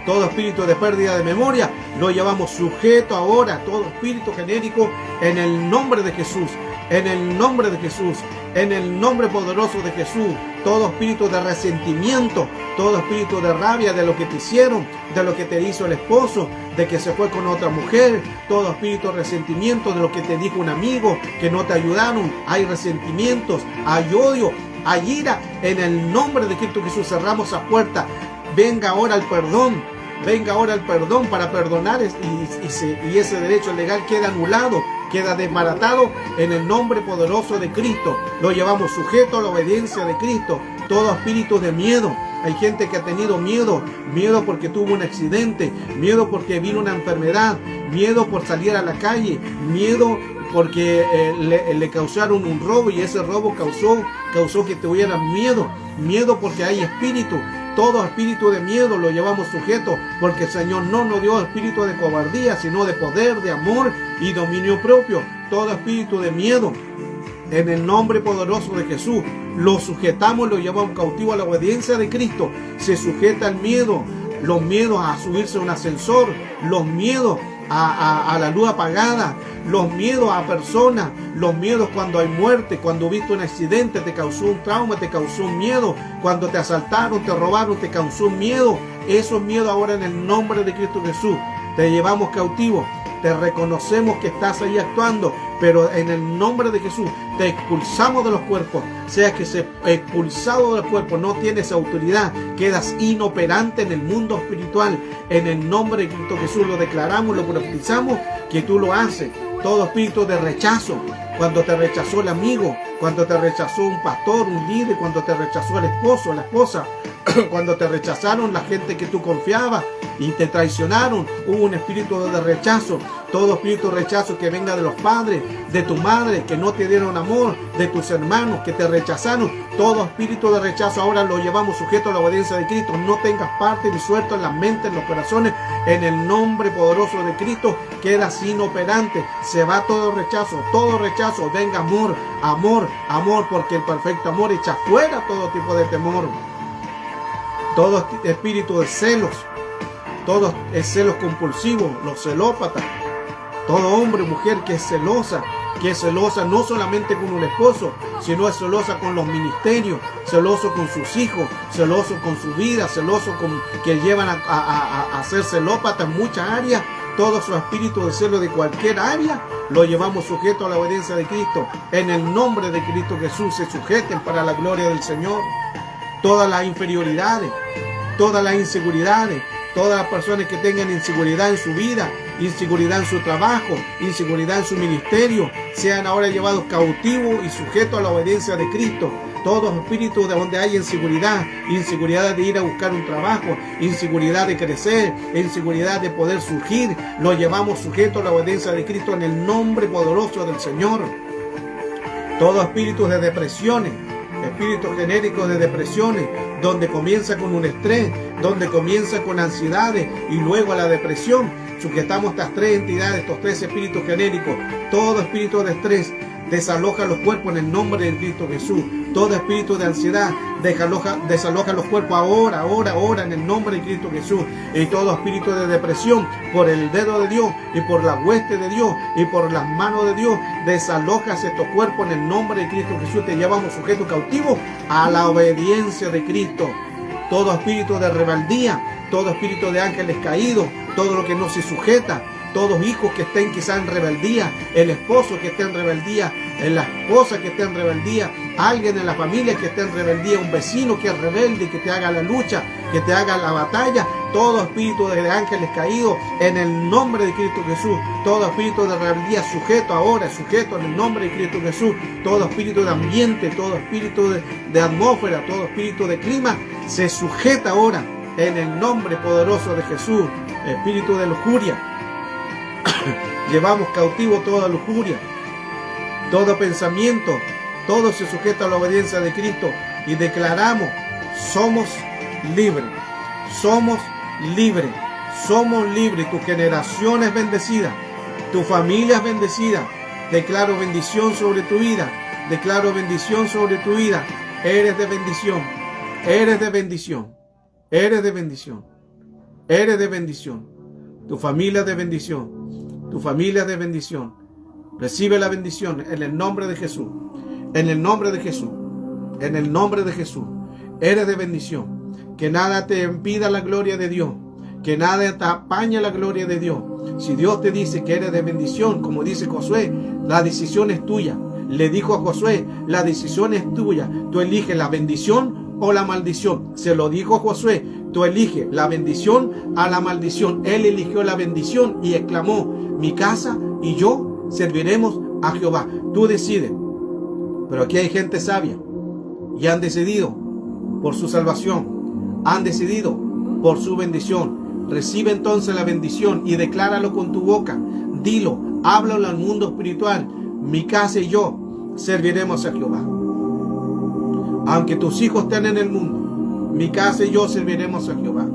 todo espíritu de pérdida de memoria, lo llevamos sujeto ahora, todo espíritu genérico, en el nombre de Jesús, en el nombre de Jesús, en el nombre poderoso de Jesús. Todo espíritu de resentimiento, todo espíritu de rabia de lo que te hicieron, de lo que te hizo el esposo, de que se fue con otra mujer, todo espíritu de resentimiento de lo que te dijo un amigo, que no te ayudaron. Hay resentimientos, hay odio, hay ira. En el nombre de Cristo Jesús cerramos esa puerta. Venga ahora el perdón. Venga ahora el perdón para perdonar, y ese derecho legal queda anulado, queda desbaratado en el nombre poderoso de Cristo. Lo llevamos sujeto a la obediencia de Cristo. Todo espíritu de miedo. Hay gente que ha tenido miedo porque tuvo un accidente, miedo porque vino una enfermedad, miedo por salir a la calle, miedo porque le causaron un robo y ese robo causó que tuvieran miedo porque hay espíritu. Todo espíritu de miedo lo llevamos sujeto, porque el Señor no nos dio espíritu de cobardía, sino de poder, de amor y dominio propio. Todo espíritu de miedo, en el nombre poderoso de Jesús, lo sujetamos, lo llevamos cautivo a la obediencia de Cristo. Se sujeta el miedo, los miedos a subirse a un ascensor, los miedos a la luz apagada, los miedos a personas, los miedos cuando hay muerte, cuando viste un accidente, te causó un trauma, te causó un miedo, cuando te asaltaron, te robaron, te causó un miedo. Esos miedos ahora en el nombre de Cristo Jesús, te llevamos cautivo. Te reconocemos que estás ahí actuando, pero en el nombre de Jesús te expulsamos de los cuerpos. Sea que se expulsado del cuerpo, no tienes autoridad, quedas inoperante en el mundo espiritual. En el nombre de Cristo Jesús lo declaramos, lo profetizamos, que tú lo haces. Todo espíritu de rechazo, cuando te rechazó el amigo, cuando te rechazó un pastor, un líder, cuando te rechazó el esposo, la esposa, cuando te rechazaron la gente que tú confiabas y te traicionaron, hubo un espíritu de rechazo. Todo espíritu de rechazo que venga de los padres, de tu madre, que no te dieron amor, de tus hermanos que te rechazaron, todo espíritu de rechazo ahora lo llevamos sujeto a la obediencia de Cristo. No tengas parte ni suelto en la mente, en los corazones. En el nombre poderoso de Cristo quedas inoperante. Se va todo rechazo. Venga amor, amor, amor, porque el perfecto amor echa fuera todo tipo de temor. Todo espíritu de celos, todo es celos compulsivos, los celópatas, todo hombre o mujer que es celosa no solamente con un esposo, sino es celosa con los ministerios, celoso con sus hijos, celoso con su vida, celoso con que llevan a ser celópatas en muchas áreas. Todo su espíritu de celo de cualquier área lo llevamos sujeto a la obediencia de Cristo. En el nombre de Cristo Jesús se sujeten para la gloria del Señor. Todas las inferioridades, todas las inseguridades, todas las personas que tengan inseguridad en su vida, inseguridad en su trabajo, inseguridad en su ministerio, sean ahora llevados cautivos y sujetos a la obediencia de Cristo. Todos espíritus de donde hay inseguridad de ir a buscar un trabajo, inseguridad de crecer, inseguridad de poder surgir, lo llevamos sujeto a la obediencia de Cristo en el nombre poderoso del Señor. Todos espíritus de depresiones, espíritus genéricos de depresiones, donde comienza con un estrés, donde comienza con ansiedades y luego a la depresión. Sujetamos estas tres entidades, estos tres espíritus genéricos. Todo espíritu de estrés desaloja los cuerpos en el nombre de Cristo Jesús. Todo espíritu de ansiedad desaloja los cuerpos ahora en el nombre de Cristo Jesús. Y todo espíritu de depresión, por el dedo de Dios y por la hueste de Dios y por las manos de Dios, desalojas estos cuerpos en el nombre de Cristo Jesús. Te llevamos sujeto cautivo a la obediencia de Cristo. Todo espíritu de rebeldía, todo espíritu de ángeles caídos, todo lo que no se sujeta, todos hijos que estén quizá en rebeldía, el esposo que esté en rebeldía, la esposa que esté en rebeldía, alguien en la familia que esté en rebeldía, un vecino que es rebelde, que te haga la lucha, que te haga la batalla, todo espíritu de ángeles caídos en el nombre de Cristo Jesús, todo espíritu de rebeldía sujeto en el nombre de Cristo Jesús, todo espíritu de ambiente, todo espíritu de atmósfera, todo espíritu de clima, se sujeta ahora en el nombre poderoso de Jesús. Espíritu de lujuria, llevamos cautivo toda lujuria, todo pensamiento, todo se sujeta a la obediencia de Cristo y declaramos: somos libres, somos libres, Somos libres. Tu generación es bendecida. Tu familia es bendecida. Declaro bendición sobre tu vida. Declaro bendición sobre tu vida. Eres de bendición. Eres de bendición. Eres de bendición. Eres de bendición. Tu familia es de bendición. Tu familia es de bendición. Recibe la bendición en el nombre de Jesús. En el nombre de Jesús. En el nombre de Jesús. Eres de bendición. Que nada te impida la gloria de Dios. Que nada te apañe la gloria de Dios. Si Dios te dice que eres de bendición, como dice Josué, la decisión es tuya. Le dijo a Josué, la decisión es tuya. Tú eliges la bendición o la maldición. Se lo dijo Josué, tú eliges la bendición a la maldición. Él eligió la bendición y exclamó, mi casa y yo serviremos a Jehová. Tú decides. Pero aquí hay gente sabia y han decidido por su salvación. Han decidido por su bendición. Recibe entonces la bendición y decláralo con tu boca. Dilo, háblalo al mundo espiritual. Mi casa y yo serviremos a Jehová. Aunque tus hijos estén en el mundo, mi casa y yo serviremos a Jehová.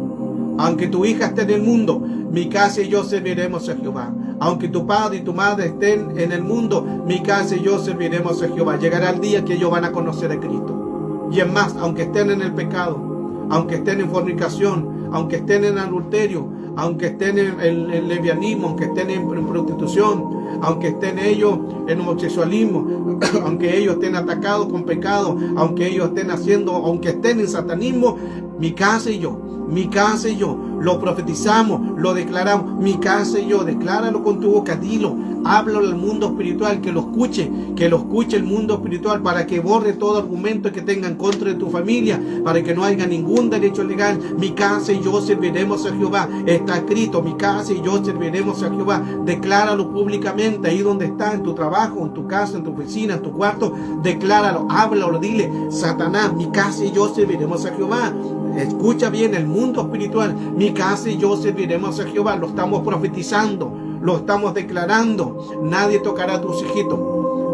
Aunque tu hija esté en el mundo, mi casa y yo serviremos a Jehová. Aunque tu padre y tu madre estén en el mundo, mi casa y yo serviremos a Jehová. Llegará el día que ellos van a conocer a Cristo. Y es más, aunque estén en el pecado, aunque estén en fornicación, aunque estén en adulterio, aunque estén en lesbianismo, aunque estén en prostitución, aunque estén ellos en homosexualismo, aunque ellos estén atacados con pecado, aunque ellos estén aunque estén en satanismo, mi casa y yo lo profetizamos, lo declaramos. Mi casa y yo, decláralo con tu boca, dilo, háblalo al mundo espiritual, que lo escuche el mundo espiritual, para que borre todo argumento que tenga en contra de tu familia, para que no haya ningún derecho legal. Mi casa y yo serviremos a Jehová. Está escrito, mi casa y yo serviremos a Jehová. Decláralo públicamente, ahí donde está, en tu trabajo, en tu casa, en tu oficina, en tu cuarto. Decláralo, háblalo, dile, Satanás, mi casa y yo serviremos a Jehová. Escucha bien, el mundo espiritual, mi casa y yo serviremos a Jehová. Lo estamos profetizando, lo estamos declarando. Nadie tocará a tus hijitos.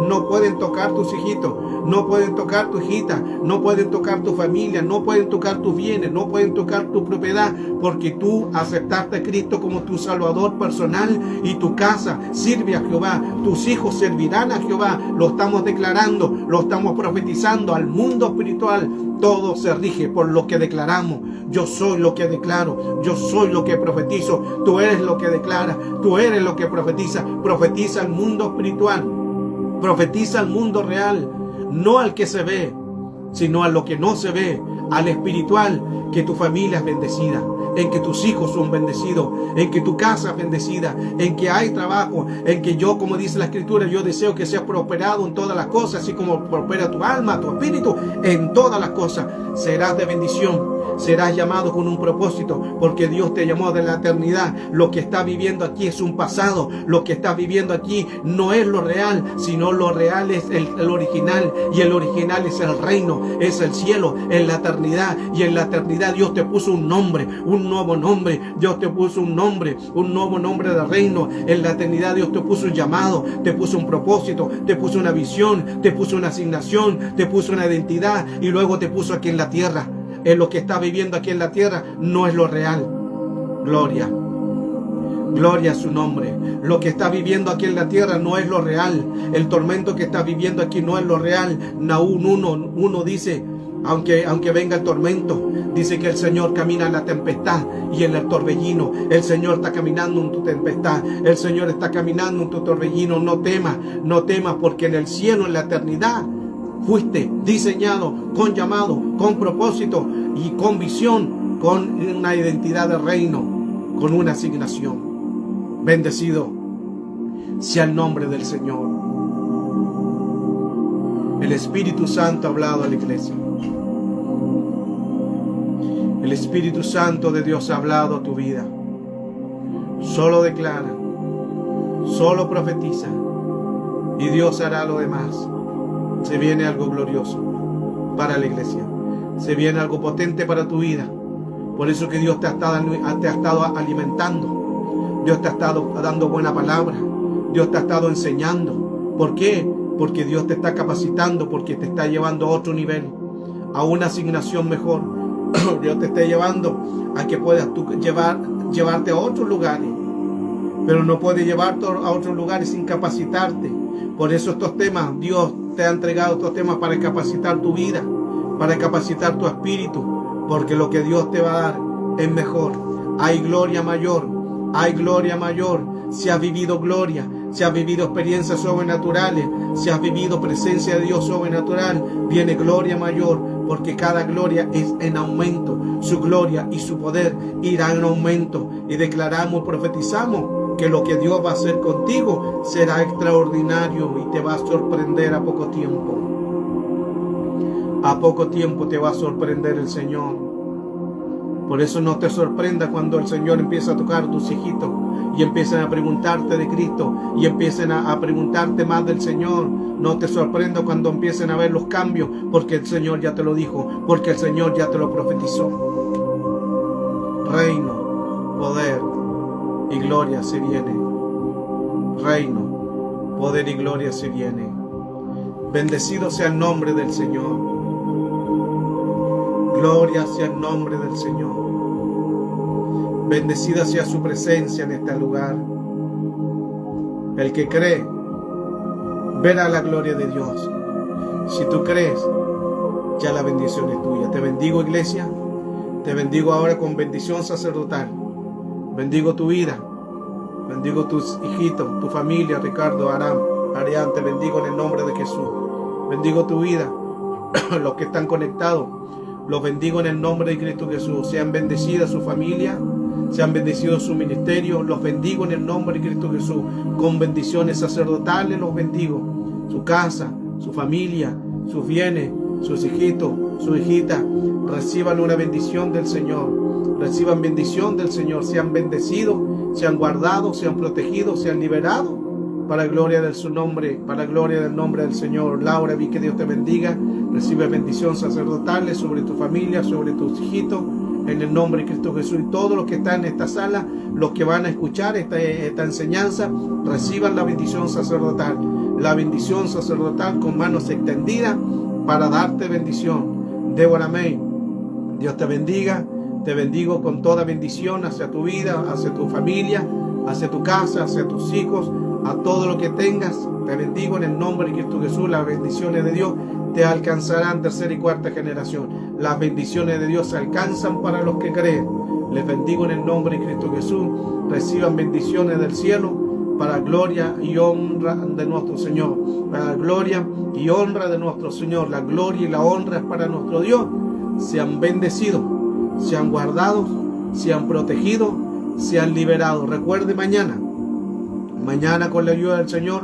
No pueden tocar tus hijitos, no pueden tocar tu hijita, no pueden tocar tu familia, no pueden tocar tus bienes, no pueden tocar tu propiedad, porque tú aceptaste a Cristo como tu Salvador personal y tu casa sirve a Jehová. Tus hijos servirán a Jehová. Lo estamos declarando, lo estamos profetizando al mundo espiritual. Todo se rige por lo que declaramos. Yo soy lo que declaro, yo soy lo que profetizo. Tú eres lo que declara, tú eres lo que profetiza. Profetiza al mundo espiritual. Profetiza al mundo real, no al que se ve, sino a lo que no se ve, al espiritual, que tu familia es bendecida, en que tus hijos son bendecidos, en que tu casa es bendecida, en que hay trabajo, en que yo, como dice la Escritura, yo deseo que seas prosperado en todas las cosas, así como prospera tu alma, tu espíritu, en todas las cosas. Serás de bendición. Serás llamado con un propósito, porque Dios te llamó de la eternidad. Lo que estás viviendo aquí es un pasado. Lo que estás viviendo aquí no es lo real, sino lo real es el original. Y el original es el reino, es el cielo, en la eternidad. Y en la eternidad Dios te puso un nombre, un nuevo nombre. Dios te puso un nombre, un nuevo nombre de reino. En la eternidad Dios te puso un llamado, te puso un propósito, te puso una visión, te puso una asignación, te puso una identidad, y luego te puso aquí en la tierra. En lo que está viviendo aquí en la tierra no es lo real. Gloria a su nombre. Lo que está viviendo aquí en la tierra no es lo real. El tormento que está viviendo aquí no es lo real. Nahum 1 dice, aunque venga el tormento, dice que el Señor camina en la tempestad y en el torbellino. El Señor está caminando en tu tempestad, el Señor está caminando en tu torbellino. No temas, porque en el cielo, en la eternidad, fuiste diseñado con llamado, con propósito y con visión, con una identidad de reino, con una asignación. Bendecido sea el nombre del Señor. El Espíritu Santo ha hablado a la iglesia. El Espíritu Santo de Dios ha hablado a tu vida. Solo declara, solo profetiza, y Dios hará lo demás. Se viene algo glorioso para la iglesia. Se viene algo potente para tu vida. Por eso que Dios te ha estado alimentando. Dios te ha estado dando buena palabra. Dios te ha estado enseñando. ¿Por qué? Porque Dios te está capacitando, porque te está llevando a otro nivel, a una asignación mejor. Dios te está llevando a que puedas tú llevarte a otros lugares, pero no puede llevarte a otros lugares sin capacitarte. Por eso estos temas, Dios te ha entregado estos temas para capacitar tu vida, para capacitar tu espíritu, porque lo que Dios te va a dar es mejor. Hay gloria mayor, hay gloria mayor. Si has vivido gloria, si has vivido experiencias sobrenaturales, si has vivido presencia de Dios sobrenatural, viene gloria mayor, porque cada gloria es en aumento. Su gloria y su poder irán en aumento. Y declaramos, profetizamos que lo que Dios va a hacer contigo será extraordinario y te va a sorprender a poco tiempo. A poco tiempo te va a sorprender el Señor. Por eso no te sorprenda cuando el Señor empieza a tocar a tus hijitos y empiezan a preguntarte de Cristo y empiecen a preguntarte más del Señor. No te sorprenda cuando empiecen a ver los cambios, porque el Señor ya te lo dijo, porque el Señor ya te lo profetizó. Reino, poder y gloria se viene. Reino, poder y gloria se viene. Bendecido sea el nombre del Señor. Gloria sea el nombre del Señor. Bendecida sea su presencia en este lugar. El que cree, verá la gloria de Dios. Si tú crees, ya la bendición es tuya. Te bendigo, iglesia. Te bendigo ahora con bendición sacerdotal. Bendigo tu vida. Bendigo tus hijitos, tu familia, Ricardo, Arián. Te bendigo en el nombre de Jesús. Bendigo tu vida. Los que están conectados, los bendigo en el nombre de Cristo Jesús. Sean bendecidas su familia, sean bendecidos su ministerio. Los bendigo en el nombre de Cristo Jesús. Con bendiciones sacerdotales los bendigo. Su casa, su familia, sus bienes, sus hijitos, su hijita. Reciban una bendición del Señor. Reciban bendición del Señor. Sean bendecidos, sean guardados, sean protegidos, sean liberados. Para gloria de su nombre, para gloria del nombre del Señor. Laura, vi que Dios te bendiga. Recibe bendición sacerdotal sobre tu familia, sobre tus hijitos, en el nombre de Cristo Jesús. Y todos los que están en esta sala, los que van a escuchar esta enseñanza, reciban la bendición sacerdotal. La bendición sacerdotal con manos extendidas para darte bendición. Débora May, Dios te bendiga. Te bendigo con toda bendición hacia tu vida, hacia tu familia, hacia tu casa, hacia tus hijos, a todo lo que tengas. Te bendigo en el nombre de Cristo Jesús. Las bendiciones de Dios te alcanzarán tercera y cuarta generación. Las bendiciones de Dios se alcanzan para los que creen. Les bendigo en el nombre de Cristo Jesús. Reciban bendiciones del cielo para gloria y honra de nuestro Señor. Para gloria y honra de nuestro Señor. La gloria y la honra es para nuestro Dios. Sean bendecidos, sean guardados, sean protegidos, sean liberados. Recuerde mañana con la ayuda del Señor,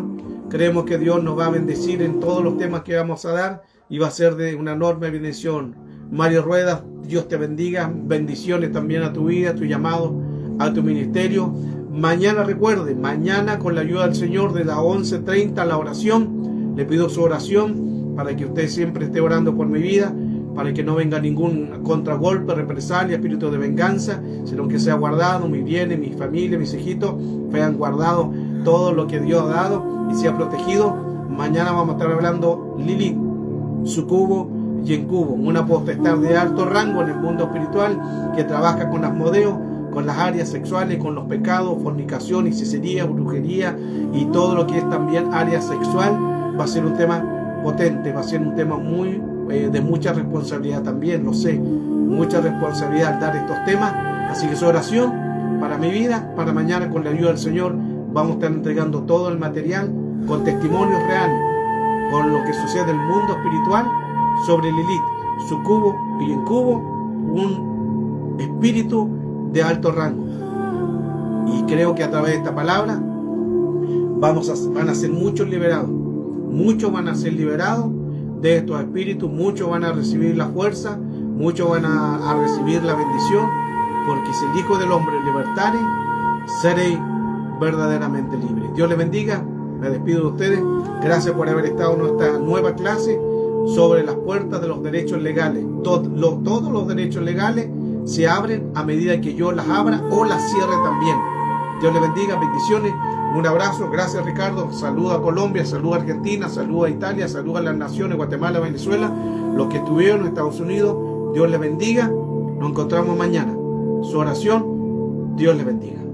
creemos que Dios nos va a bendecir en todos los temas que vamos a dar y va a ser de una enorme bendición. Mario Rueda, Dios te bendiga. Bendiciones también a tu vida, a tu llamado, a tu ministerio. Mañana, recuerde, mañana con la ayuda del Señor de las 11:30 la oración. Le pido su oración para que usted siempre esté orando por mi vida, para que no venga ningún contragolpe, represalia, espíritu de venganza, sino que sea guardado mis bienes, mi familia, mis hijitos, sean guardados todo lo que Dios ha dado y sea protegido. Mañana vamos a estar hablando Lilith, sucubo y incubo, una potestad de alto rango en el mundo espiritual que trabaja con Asmodeo, con las áreas sexuales, con los pecados, fornicación, hechicería, brujería y todo lo que es también área sexual. Va a ser un tema potente, va a ser un tema muy de mucha responsabilidad también, lo sé, mucha responsabilidad al dar estos temas. Así que su oración para mi vida, para mañana con la ayuda del Señor, vamos a estar entregando todo el material con testimonios reales, con lo que sucede en el mundo espiritual sobre Lilith, sucubo y incubo, un espíritu de alto rango. Y creo que a través de esta palabra van a ser muchos liberados, muchos van a ser liberados de estos espíritus, muchos van a recibir la fuerza, muchos van a recibir la bendición, porque si el Hijo del Hombre libertare, seréis verdaderamente libres. Dios les bendiga, me despido de ustedes, gracias por haber estado en nuestra nueva clase sobre las puertas de los derechos legales. Todos los derechos legales se abren a medida que yo las abra o las cierre también. Dios les bendiga, bendiciones. Un abrazo, gracias Ricardo, saludo a Colombia, saludo a Argentina, saludo a Italia, saludo a las naciones, Guatemala, Venezuela, los que estuvieron en Estados Unidos, Dios les bendiga, nos encontramos mañana. Su oración, Dios les bendiga.